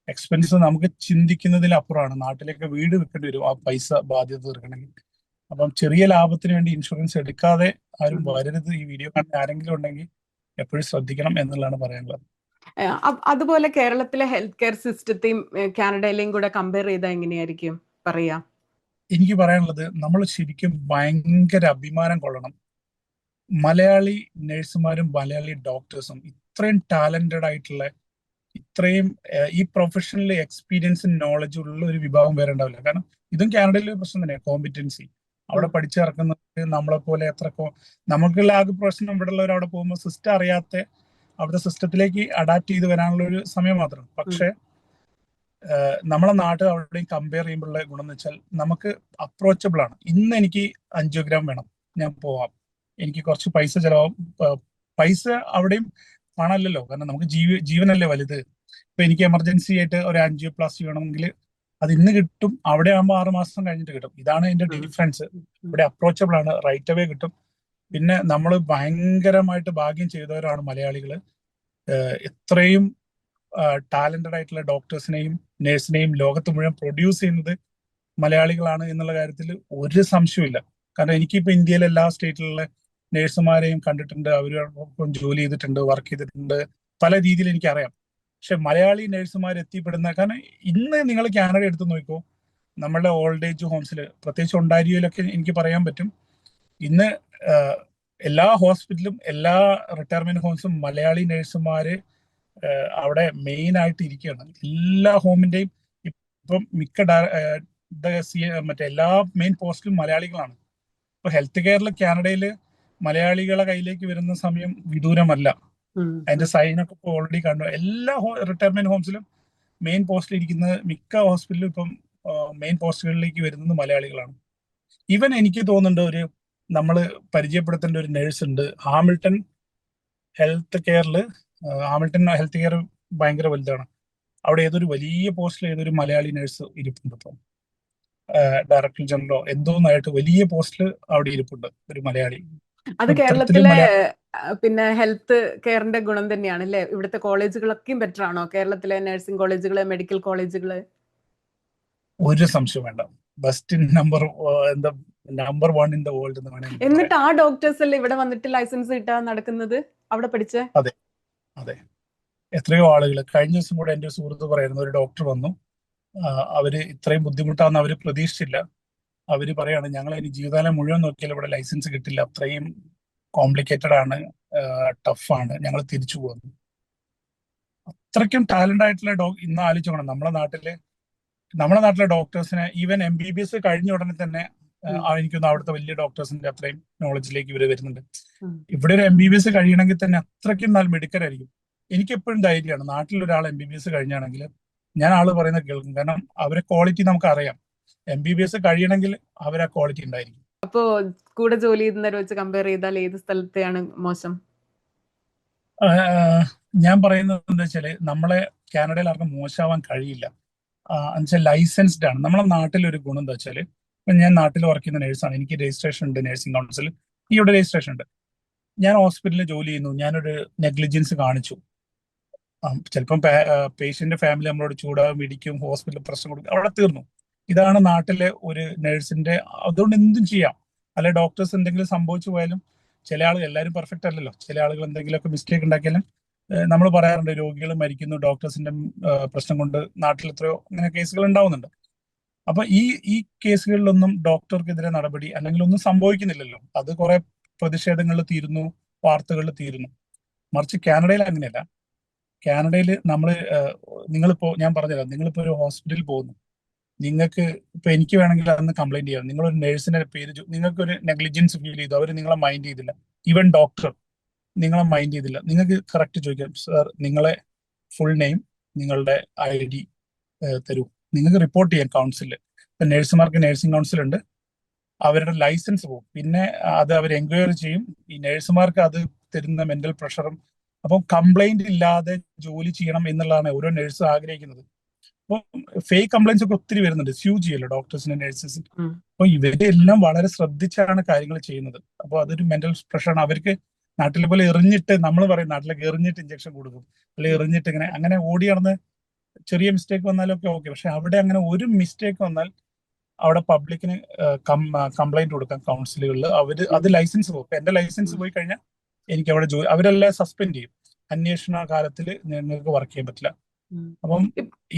എക്സ്പെൻസ് നമുക്ക് ചിന്തിക്കുന്നതിലപ്പുറമാണ്. നാട്ടിലേക്ക് വീട് വെക്കേണ്ടി വരും ആ പൈസ ബാധ്യത തീർക്കണമെങ്കിൽ. അപ്പം ചെറിയ ലാഭത്തിന് വേണ്ടി ഇൻഷുറൻസ് എടുക്കാതെ ആരും വരരുത്. ഈ വീഡിയോ കണ്ട ആരെങ്കിലും ഉണ്ടെങ്കിൽ എപ്പോഴും ശ്രദ്ധിക്കണം എന്നുള്ളതാണ് പറയാനുള്ളത്. അതുപോലെ കേരളത്തിലെ ഹെൽത്ത് കെയർ സിസ്റ്റത്തെയും കാനഡയിലെയും കൂടെ കമ്പയർ ചെയ്താൽ എങ്ങനെയായിരിക്കും പറയാ? എനിക്ക് പറയാനുള്ളത്, നമ്മൾ ശരിക്കും ഭയങ്കര അഭിമാനം കൊള്ളണം. മലയാളി നഴ്സുമാരും മലയാളി ഡോക്ടേഴ്സും ഇത്രയും ടാലന്റഡ് ആയിട്ടുള്ള ഇത്രയും ഈ പ്രൊഫഷണൽ എക്സ്പീരിയൻസും നോളജും ഉള്ള ഒരു വിഭാഗം വേറെ ഉണ്ടാവില്ല. കാരണം ഇതും കാനഡയിലെ ഒരു പ്രശ്നം തന്നെയാണ്, കോമ്പിറ്റൻസി. അവിടെ പഠിച്ചിറക്കുന്നത് നമ്മളെ പോലെ നമുക്കുള്ള ആകെ പ്രശ്നം ഇവിടെ ഉള്ളവർ അവിടെ പോകുമ്പോൾ സിസ്റ്റം അറിയാത്ത അവിടുത്തെ സിസ്റ്റത്തിലേക്ക് അഡാപ്റ്റ് ചെയ്ത് വരാനുള്ള ഒരു സമയം മാത്രം. പക്ഷെ നമ്മളെ നാട് അവിടെയും കമ്പയർ ചെയ്യുമ്പോഴുള്ള ഗുണം എന്ന് വെച്ചാൽ നമുക്ക് അപ്രോച്ചബിൾ ആണ്. ഇന്ന് എനിക്ക് 5 ഗ്രാം വേണം, ഞാൻ പോവാം, എനിക്ക് കുറച്ച് പൈസ ചെലവാകും. പൈസ അവിടെയും പണമല്ലല്ലോ, കാരണം നമുക്ക് ജീവനല്ലേ വലുത്. ഇപ്പൊ എനിക്ക് എമർജൻസി ആയിട്ട് ഒരു ആൻജിയോപ്ലാസ്റ്റി വേണമെങ്കിൽ അത് ഇന്ന് കിട്ടും, അവിടെ ആകുമ്പോൾ 6 മാസം കഴിഞ്ഞിട്ട് കിട്ടും. ഇതാണ് അതിന്റെ ഡിഫറൻസ്. ഇവിടെ അപ്രോച്ചബിൾ ആണ്, റൈറ്റ് അവേ കിട്ടും. പിന്നെ നമ്മൾ ഭയങ്കരമായിട്ട് ഭാഗ്യം ചെയ്തവരാണ് മലയാളികൾ. എത്രയും ടാലന്റഡ് ആയിട്ടുള്ള ഡോക്ടേഴ്സിനെയും നേഴ്സിനെയും ലോകത്ത് മുഴുവൻ പ്രൊഡ്യൂസ് ചെയ്യുന്നത് മലയാളികളാണ് എന്നുള്ള കാര്യത്തിൽ ഒരു സംശയമില്ല. കാരണം എനിക്കിപ്പോ ഇന്ത്യയിലെ എല്ലാ സ്റ്റേറ്റിലുള്ള നേഴ്സുമാരെയും കണ്ടിട്ടുണ്ട്, അവരോടൊപ്പം ജോലി ചെയ്തിട്ടുണ്ട്, വർക്ക് ചെയ്തിട്ടുണ്ട്, പല രീതിയിൽ എനിക്കറിയാം. പക്ഷെ മലയാളി നേഴ്സുമാർ എത്തിപ്പെടുന്ന, കാരണം ഇന്ന് നിങ്ങൾ കാനഡ എടുത്ത് നോക്കൂ, നമ്മളുടെ ഓൾഡ് ഏജ് ഹോംസിൽ, പ്രത്യേകിച്ച് ഒണ്ടാരിയോയിലൊക്കെ എനിക്ക് പറയാൻ പറ്റും, ഇന്ന് എല്ലാ ഹോസ്പിറ്റലും എല്ലാ റിട്ടയർമെന്റ് ഹോംസും മലയാളി നേഴ്സുമാര് അവിടെ മെയിൻ ആയിട്ട് ഇരിക്കുകയാണ്. എല്ലാ ഹോമിന്റെയും ഇപ്പം മിക്ക മറ്റേ എല്ലാ മെയിൻ പോസ്റ്റിലും മലയാളികളാണ്. ഇപ്പൊ ഹെൽത്ത് കെയറിൽ കാനഡയിൽ മലയാളികളെ കയ്യിലേക്ക് വരുന്ന സമയം വിദൂരമല്ല. അതിന്റെ സൈനൊക്കെ ഇപ്പോൾ ഓൾറെഡി കണ്ടു. എല്ലാ റിട്ടയർമെന്റ് ഹോംസിലും മെയിൻ പോസ്റ്റിൽ ഇരിക്കുന്നത്, മിക്ക ഹോസ്പിറ്റലും ഇപ്പം മെയിൻ പോസ്റ്റുകളിലേക്ക് വരുന്നത് മലയാളികളാണ്. ഈവൻ എനിക്ക് തോന്നുന്നുണ്ട് നമ്മൾ പരിചയപ്പെടുത്തേണ്ട ഒരു നേഴ്സ് ഉണ്ട് ഹാമിൽട്ടൺ ഹെൽത്ത് കെയറിൽ. ഹാമിൽട്ടൺ ഹെൽത്ത് കെയർ ഭയങ്കര വലുതാണ്. അവിടെ ഏതൊരു വലിയ പോസ്റ്റിൽ ഏതൊരു മലയാളി നേഴ്സ് ഇരിപ്പുണ്ട്. ഇപ്പം ഡയറക്ടർ ജനറലോ എന്തോന്നായിട്ട് വലിയ പോസ്റ്റിൽ അവിടെ ഇരിപ്പുണ്ട് ഒരു മലയാളി. അത് കേരളത്തിലെ പിന്നെ ഹെൽത്ത് കെയറിന്റെ ഗുണം തന്നെയാണ് അല്ലേ? ഇവിടുത്തെ കോളേജുകളൊക്കെയും ബെറ്റർ ആണോ? കേരളത്തിലെ നഴ്സിംഗ് കോളേജുകള്, മെഡിക്കൽ കോളേജുകള്? ഒരു സംശയം വേണ്ട, best number 1 in the world എന്ന് വേണമെങ്കിൽ. എന്നിട്ട് ആ ഡോക്ടേഴ്സ് അല്ലേ ഇവിടെ വന്നിട്ട് ലൈസൻസ് കിട്ടാൻ നടക്കുന്നത്, അവിടെ പഠിച്ച? അതെ അതെ, എത്രയോ ആളുകൾ. കഴിഞ്ഞ ദിവസം കൂടെ എന്റെ സുഹൃത്ത് പറയുന്ന ഒരു ഡോക്ടർ വന്നു, അവര് ഇത്രയും ബുദ്ധിമുട്ടാന്ന് അവര് പ്രതീക്ഷിച്ചില്ല. അവര് പറയാണ്, ഞങ്ങൾ ഇനി ജീവിതകാലം മുഴുവൻ നോക്കിയാൽ ഇവിടെ ലൈസൻസ് കിട്ടില്ല, അത്രയും കോംപ്ലിക്കേറ്റഡ് ആണ്, ടഫാണ്, ഞങ്ങൾ തിരിച്ചു പോകുന്നു. അത്രയ്ക്കും ടാലന്റ് ആയിട്ടുള്ള ഇന്ന് ആലോചിച്ചോണം, നമ്മുടെ നാട്ടിലെ ഡോക്ടേഴ്സിനെ ഈവൻ MBBS കഴിഞ്ഞ ഉടനെ തന്നെ എനിക്കൊന്ന് അവിടുത്തെ വലിയ ഡോക്ടേഴ്സിന്റെ അത്രയും നോളജിലേക്ക് ഇവര് വരുന്നുണ്ട്. ഇവിടെ ഒരു MBBS കഴിയണമെങ്കിൽ തന്നെ അത്രയ്ക്കും നല്ല മെഡിക്കലായിരിക്കും. എനിക്കെപ്പോഴും ധൈര്യമാണ്, നാട്ടിലൊരാൾ MBBS കഴിഞ്ഞാണെങ്കിൽ ഞാൻ ആള് പറയുന്നത് കേൾക്കും, കാരണം അവരെ ക്വാളിറ്റി നമുക്ക് അറിയാം. MBBS കഴിയണമെങ്കിൽ അവരാ ക്വാളിറ്റി ഉണ്ടായിരിക്കും. അപ്പോ കൂടെ ജോലി ചെയ്യുന്നവരെ വെച്ച് കമ്പയർ ചെയ്താൽ ഏത് സ്ഥലത്തെയാണ് മോശം? ഞാൻ പറയുന്നത് എന്താ വെച്ചാല്, നമ്മളെ കാനഡയിൽ ആർക്കും മോശമാവാൻ കഴിയില്ല. എന്നുവെച്ചാൽ ലൈസൻസ്ഡ് ആണ്. നമ്മളെ നാട്ടിലൊരു ഗുണം എന്താ വെച്ചാല്, ഞാൻ നാട്ടിൽ വർക്ക് ചെയ്യുന്ന നേഴ്സാണ്, എനിക്ക് രജിസ്ട്രേഷൻ ഉണ്ട് നഴ്സിംഗ് കൗൺസിൽ, ഇവിടെ രജിസ്ട്രേഷൻ ഉണ്ട്. ഞാൻ ഹോസ്പിറ്റലിൽ ജോലി ചെയ്യുന്നു, ഞാനൊരു നെഗ്ലിജൻസ് കാണിച്ചു, ചിലപ്പം പേഷ്യന്റ് ഫാമിലി നമ്മളോട് ചൂടാവും, ഇടിക്കും, ഹോസ്പിറ്റലിൽ പ്രശ്നം കൊടുക്കും, അവിടെ തീർന്നു. ഇതാണ് നാട്ടിലെ ഒരു നേഴ്സിന്റെ, അതുകൊണ്ട് എന്തും ചെയ്യാം. അല്ലെ ഡോക്ടേഴ്സ് എന്തെങ്കിലും സംഭവിച്ചു പോയാലും, ചില ആളുകൾ, എല്ലാവരും പെർഫെക്റ്റ് അല്ലല്ലോ, ചില ആളുകൾ എന്തെങ്കിലുമൊക്കെ മിസ്റ്റേക്ക് ഉണ്ടാക്കിയാലും നമ്മൾ പറയാറുണ്ട് രോഗികൾ മരിക്കുന്നു ഡോക്ടേഴ്സിന്റെ പ്രശ്നം കൊണ്ട്, നാട്ടിൽ എത്രയോ അങ്ങനെ കേസുകൾ ഉണ്ടാവുന്നുണ്ട്. അപ്പൊ ഈ കേസുകളിലൊന്നും ഡോക്ടർക്കെതിരെ നടപടി അല്ലെങ്കിൽ ഒന്നും സംഭവിക്കുന്നില്ലല്ലോ. അത് കുറെ പ്രതിഷേധങ്ങളിൽ തീരുന്നു, വാർത്തകളിൽ തീരുന്നു. മറിച്ച് കാനഡയിൽ അങ്ങനെയല്ല. കാനഡയിൽ നിങ്ങളിപ്പോ ഞാൻ പറഞ്ഞുതരാം, നിങ്ങളിപ്പോ ഒരു ഹോസ്പിറ്റലിൽ പോകുന്നു, നിങ്ങൾക്ക് ഇപ്പൊ എനിക്ക് വേണമെങ്കിൽ അന്ന് കംപ്ലൈന്റ് ചെയ്യാം, നിങ്ങളൊരു നേഴ്സിന്റെ പേര്, നിങ്ങൾക്കൊരു നെഗ്ലിജൻസ് ഫീൽ ചെയ്തു, അവർ നിങ്ങളെ മൈൻഡ് ചെയ്തില്ല, ഈവൻ ഡോക്ടർ നിങ്ങളെ മൈൻഡ് ചെയ്തില്ല, നിങ്ങൾക്ക് കറക്റ്റ് ചോദിക്കാം, സർ നിങ്ങളെ ഫുൾ നെയിം, നിങ്ങളുടെ ID തരൂ, നിങ്ങൾക്ക് റിപ്പോർട്ട് ചെയ്യാം കൗൺസിലിൽ. ഇപ്പൊ നേഴ്സുമാർക്ക് നേഴ്സിംഗ് കൗൺസിൽ ഉണ്ട്, അവരുടെ ലൈസൻസ് പോകും, പിന്നെ അത് അവർ എൻക്വയറി ചെയ്യും. ഈ നേഴ്സുമാർക്ക് അത് തരുന്ന മെന്റൽ പ്രഷറും, അപ്പം കംപ്ലൈന്റ് ഇല്ലാതെ ജോലി ചെയ്യണം എന്നുള്ളതാണ് ഓരോ നേഴ്സും ആഗ്രഹിക്കുന്നത്. അപ്പോൾ ഫേക്ക് കംപ്ലൈന്റ്സ് ഒക്കെ ഒത്തിരി വരുന്നുണ്ട്, സ്യൂ ചെയ്യല്ലോ ഡോക്ടേഴ്സിനും നഴ്സസിനും. അപ്പൊ ഇവരെല്ലാം വളരെ ശ്രദ്ധിച്ചാണ് കാര്യങ്ങൾ ചെയ്യുന്നത്. അപ്പോൾ അതൊരു മെന്റൽ പ്രഷറാണ് അവർക്ക്. നാട്ടിലെ പോലെ എറിഞ്ഞിട്ട്, നമ്മൾ പറയും നാട്ടിലേക്ക് എറിഞ്ഞിട്ട് ഇഞ്ചക്ഷൻ കൊടുക്കും, അല്ലെങ്കിൽ എറിഞ്ഞിട്ട് അങ്ങനെ ഓടി നടന്ന് ചെറിയ മിസ്റ്റേക്ക് വന്നാലൊക്കെ ഓക്കെ. പക്ഷെ അവിടെ അങ്ങനെ ഒരു മിസ്റ്റേക്ക് വന്നാൽ അവിടെ പബ്ലിക്കിന് കംപ്ലൈന്റ് കൊടുക്കാം കൗൺസിലുകളിൽ. അത് ലൈസൻസ് പോകും. എന്റെ ലൈസൻസ് പോയി കഴിഞ്ഞാൽ എനിക്ക് അവിടെ അവരെല്ലാം സസ്പെൻഡ് ചെയ്യും. അന്വേഷണ കാലത്തിൽ നിങ്ങൾക്ക് വർക്ക് ചെയ്യാൻ പറ്റില്ല. അപ്പം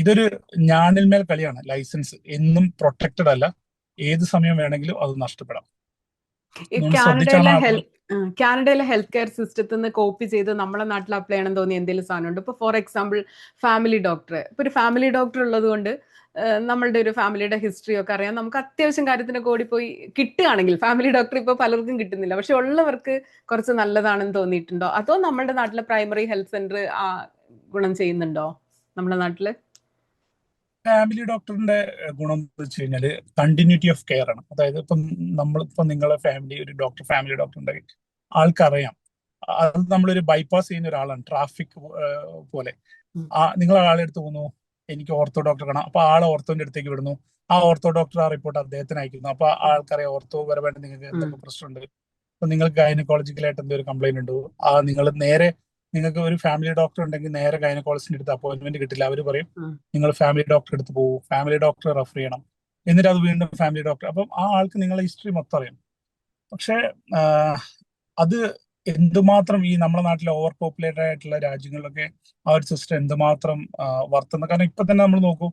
ഇതൊരു ഞാണിന്മേൽ കളിയാണ്. ലൈസൻസ് എന്നും പ്രൊട്ടക്റ്റഡ് അല്ല, ഏത് സമയം വേണമെങ്കിലും അത് നഷ്ടപ്പെടാം. കാനഡയിലെ ഹെൽത്ത് കെയർ സിസ്റ്റത്തിൽ നിന്ന് കോപ്പി ചെയ്ത് നമ്മളെ നാട്ടിൽ അപ്ലൈ ചെയ്യണം തോന്നിയ എന്തെങ്കിലും സാധനമുണ്ട്? ഇപ്പോൾ ഫോർ എക്സാമ്പിൾ ഫാമിലി ഡോക്ടർ. ഇപ്പോൾ ഒരു ഫാമിലി ഡോക്ടർ ഉള്ളത് കൊണ്ട് നമ്മളുടെ ഒരു ഫാമിലിയുടെ ഹിസ്റ്ററി ഒക്കെ അറിയാം. നമുക്ക് അത്യാവശ്യം കാര്യത്തിനൊക്കെ ഓടിപ്പോയി കിട്ടുകയാണെങ്കിൽ, ഫാമിലി ഡോക്ടർ ഇപ്പോൾ പലർക്കും കിട്ടുന്നില്ല, പക്ഷെ ഉള്ളവർക്ക് കുറച്ച് നല്ലതാണെന്ന് തോന്നിയിട്ടുണ്ടോ? അതോ നമ്മുടെ നാട്ടിലെ പ്രൈമറി ഹെൽത്ത് സെന്റർ ഗുണം ചെയ്യുന്നുണ്ടോ നമ്മുടെ നാട്ടില്? ഫാമിലി ഡോക്ടറിന്റെ ഗുണം എന്ന് വെച്ച് കഴിഞ്ഞാൽ കണ്ടിന്യൂറ്റി ഓഫ് കെയർ ആണ്. അതായത് ഇപ്പം നമ്മളിപ്പോ നിങ്ങളെ ഫാമിലി ഒരു ഡോക്ടർ, ഫാമിലി ഡോക്ടർ ഉണ്ടെങ്കിൽ ആൾക്കറിയാം അത് നമ്മളൊരു ബൈപ്പാസ് ചെയ്യുന്ന ഒരാളാണ്, ട്രാഫിക് പോലെ. നിങ്ങൾ ആളെ അടുത്ത് പോകുന്നു, എനിക്ക് ഓർത്തോ ഡോക്ടർ കാണാം, അപ്പൊ ആളെ ഓർത്തോന്റെ അടുത്തേക്ക് വിടുന്നു, ആ ഓർത്തോ ഡോക്ടർ ആ റിപ്പോർട്ട് അദ്ദേഹത്തിന് അയക്കുന്നു. അപ്പൊ ആൾക്കറിയാം ഓർത്തോ പരമായിട്ട് നിങ്ങൾക്ക് എന്തൊക്കെ പ്രശ്നമുണ്ട്. അപ്പൊ നിങ്ങൾക്ക് ഗൈനക്കോളജിക്കലായിട്ട് എന്തൊരു കംപ്ലൈന്റ് ഉണ്ടോ, നിങ്ങൾ നേരെ, നിങ്ങൾക്ക് ഒരു ഫാമിലി ഡോക്ടർ ഉണ്ടെങ്കിൽ നേരെ ഗൈനക്കോളജിന്റെ അടുത്ത് അപ്പോയിന്റ്മെന്റ് കിട്ടില്ല. അവർ പറയും നിങ്ങൾ ഫാമിലി ഡോക്ടറെ അടുത്ത് പോകും, ഫാമിലി ഡോക്ടറെ റെഫർ ചെയ്യണം, എന്നിട്ട് അത് വീണ്ടും ഫാമിലി ഡോക്ടർ. അപ്പം ആ ആൾക്ക് നിങ്ങളെ ഹിസ്റ്ററി മൊത്തം അറിയാം. പക്ഷെ അത് എന്തുമാത്രം ഈ നമ്മുടെ നാട്ടിലെ ഓവർ പോപ്പുലേറ്റഡ് ആയിട്ടുള്ള രാജ്യങ്ങളിലൊക്കെ ആ ഒരു സിസ്റ്റം എന്തുമാത്രം വർത്തുന്നത്. കാരണം ഇപ്പൊ തന്നെ നമ്മൾ നോക്കൂ,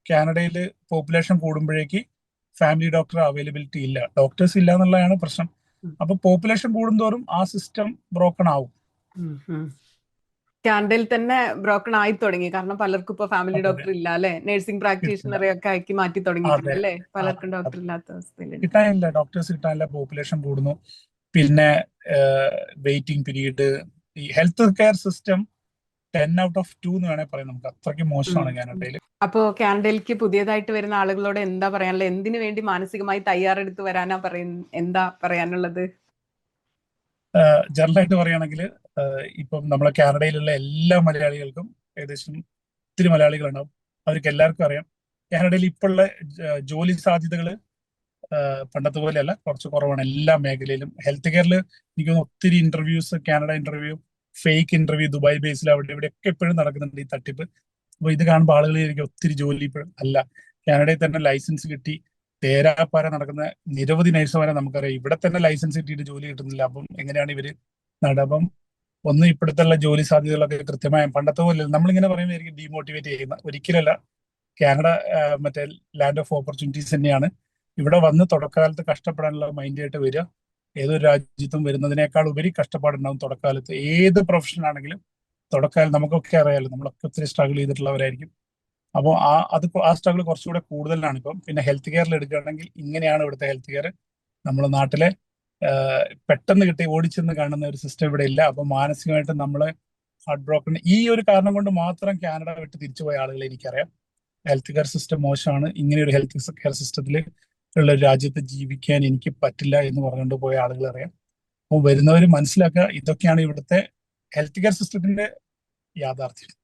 കാനഡയിൽ പോപ്പുലേഷൻ കൂടുമ്പോഴേക്ക് ഫാമിലി ഡോക്ടർ അവൈലബിലിറ്റി ഇല്ല, ഡോക്ടേഴ്സ് ഇല്ല എന്നുള്ളതാണ് പ്രശ്നം. അപ്പൊ പോപ്പുലേഷൻ കൂടുന്തോറും ആ സിസ്റ്റം ബ്രോക്കൺ ആവും. കാനഡയിൽ തന്നെ ബ്രോക്കൺ ആയി തുടങ്ങി. കാരണം പലർക്കും ഇപ്പൊ ഫാമിലി ഡോക്ടർ ഇല്ല അല്ലെ, നഴ്സിംഗ് പ്രാക്ടീഷണറെ ഒക്കെ ആക്കി മാറ്റി തുടങ്ങിയിട്ടുണ്ട് അല്ലെ, പലർക്കും ഡോക്ടർ ഇല്ലാത്ത അവസ്ഥയിൽ കിട്ടാനില്ല, ഡോക്ടേഴ്സ് കിട്ടാനില്ല, പോപ്പുലേഷൻ കൂടുന്നു. പിന്നെ വെയിറ്റിംഗ് പീരീഡ്, ഈ health care system 10 out of 2 എന്ന് വേണേൽ പറയാം. നമുക്ക് അത്രയ്ക്ക് മോശമാണ് കാനഡയിൽ. അപ്പോ കാനഡയിലേക്ക് പുതിയതായിട്ട് വരുന്ന ആളുകളോട് എന്താ പറയാനുള്ളത്? എന്തിനു വേണ്ടി മാനസികമായി തയ്യാറെടുത്ത് വരാനാ എന്താ പറയാനുള്ളത്? ജനറലായിട്ട് പറയുകയാണെങ്കിൽ ഇപ്പം നമ്മളെ കാനഡയിലുള്ള എല്ലാ മലയാളികൾക്കും, ഏകദേശം ഒത്തിരി മലയാളികളുണ്ടാവും, അവർക്ക് എല്ലാവർക്കും അറിയാം കാനഡയിൽ ഇപ്പോഴുള്ള ജോലി സാധ്യതകൾ പണ്ടത്തെ പോലെയല്ല, കുറച്ച് കുറവാണ് എല്ലാ മേഖലയിലും. ഹെൽത്ത് കെയറിൽ എനിക്ക് തോന്നുന്നു ഒത്തിരി interviews, Canada interview, fake interview, Dubai ബേസിൽ അവിടെ ഇവിടെയൊക്കെ ഇപ്പോഴും നടക്കുന്നുണ്ട് ഈ തട്ടിപ്പ്. അപ്പൊ ഇത് കാണുമ്പോൾ ആളുകൾ എനിക്ക് ഒത്തിരി ജോലി ഇപ്പോഴും അല്ല. കാനഡയിൽ തന്നെ ലൈസൻസ് കിട്ടി തേരാപ്പാര നടക്കുന്ന നിരവധി നഴ്സുമാരെ നമുക്കറിയാം. ഇവിടെ തന്നെ ലൈസൻസ് കിട്ടിയിട്ട് ജോലി കിട്ടുന്നില്ല. അപ്പം എങ്ങനെയാണ് ഇവര് നടപ്പം? ഒന്ന് ഇപ്പോഴത്തെ ജോലി സാധ്യതകളൊക്കെ കൃത്യമായ പണ്ടത്തെ പോലെ നമ്മളിങ്ങനെ പറയുമ്പോൾ എനിക്ക് ഡീമോട്ടിവേറ്റ് ചെയ്യുന്ന ഒരിക്കലല്ല. കാനഡ മറ്റേ ലാൻഡ് ഓഫ് ഓപ്പർച്യൂണിറ്റീസ് തന്നെയാണ്. ഇവിടെ വന്ന് തുടക്കകാലത്ത് കഷ്ടപ്പെടാനുള്ള മൈൻഡായിട്ട് വരിക. ഏതൊരു രാജ്യത്തും വരുന്നതിനേക്കാൾ ഉപരി കഷ്ടപ്പാടുണ്ടാവും തുടക്കകാലത്ത്. ഏത് പ്രൊഫഷൻ ആണെങ്കിലും തുടക്കകാലം നമുക്കൊക്കെ അറിയാമല്ലോ, നമ്മളൊക്കെ ഒത്തിരി സ്ട്രഗിൾ ചെയ്തിട്ടുള്ളവരായിരിക്കും. അപ്പോൾ ആ സ്ട്രഗിൾ കുറച്ചുകൂടെ കൂടുതലാണ് ഇപ്പം. പിന്നെ ഹെൽത്ത് കെയറിൽ എടുക്കുകയാണെങ്കിൽ ഇങ്ങനെയാണ് ഇവിടുത്തെ ഹെൽത്ത് കെയർ. നമ്മുടെ നാട്ടിലെ പെട്ടെന്ന് കിട്ടി ഓടിച്ചെന്ന് കാണുന്ന ഒരു സിസ്റ്റം ഇവിടെ ഇല്ല. അപ്പൊ മാനസികമായിട്ട് നമ്മളെ ഹാർട്ട് ബ്രോക്കൺ. ഈ ഒരു കാരണം കൊണ്ട് മാത്രം കാനഡ വിട്ട് തിരിച്ചുപോയ ആളുകളെ എനിക്കറിയാം. ഹെൽത്ത് കെയർ സിസ്റ്റം മോശമാണ്, ഇങ്ങനെ ഒരു ഹെൽത്ത് കെയർ സിസ്റ്റത്തിൽ ഉള്ള ഒരു രാജ്യത്ത് ജീവിക്കാൻ എനിക്ക് പറ്റില്ല എന്ന് പറഞ്ഞുകൊണ്ട് പോയ ആളുകൾ അറിയാം. അപ്പോൾ വരുന്നവർ മനസ്സിലാക്കുക, ഇതൊക്കെയാണ് ഇവിടുത്തെ ഹെൽത്ത് കെയർ സിസ്റ്റത്തിന്റെ യാഥാർത്ഥ്യം.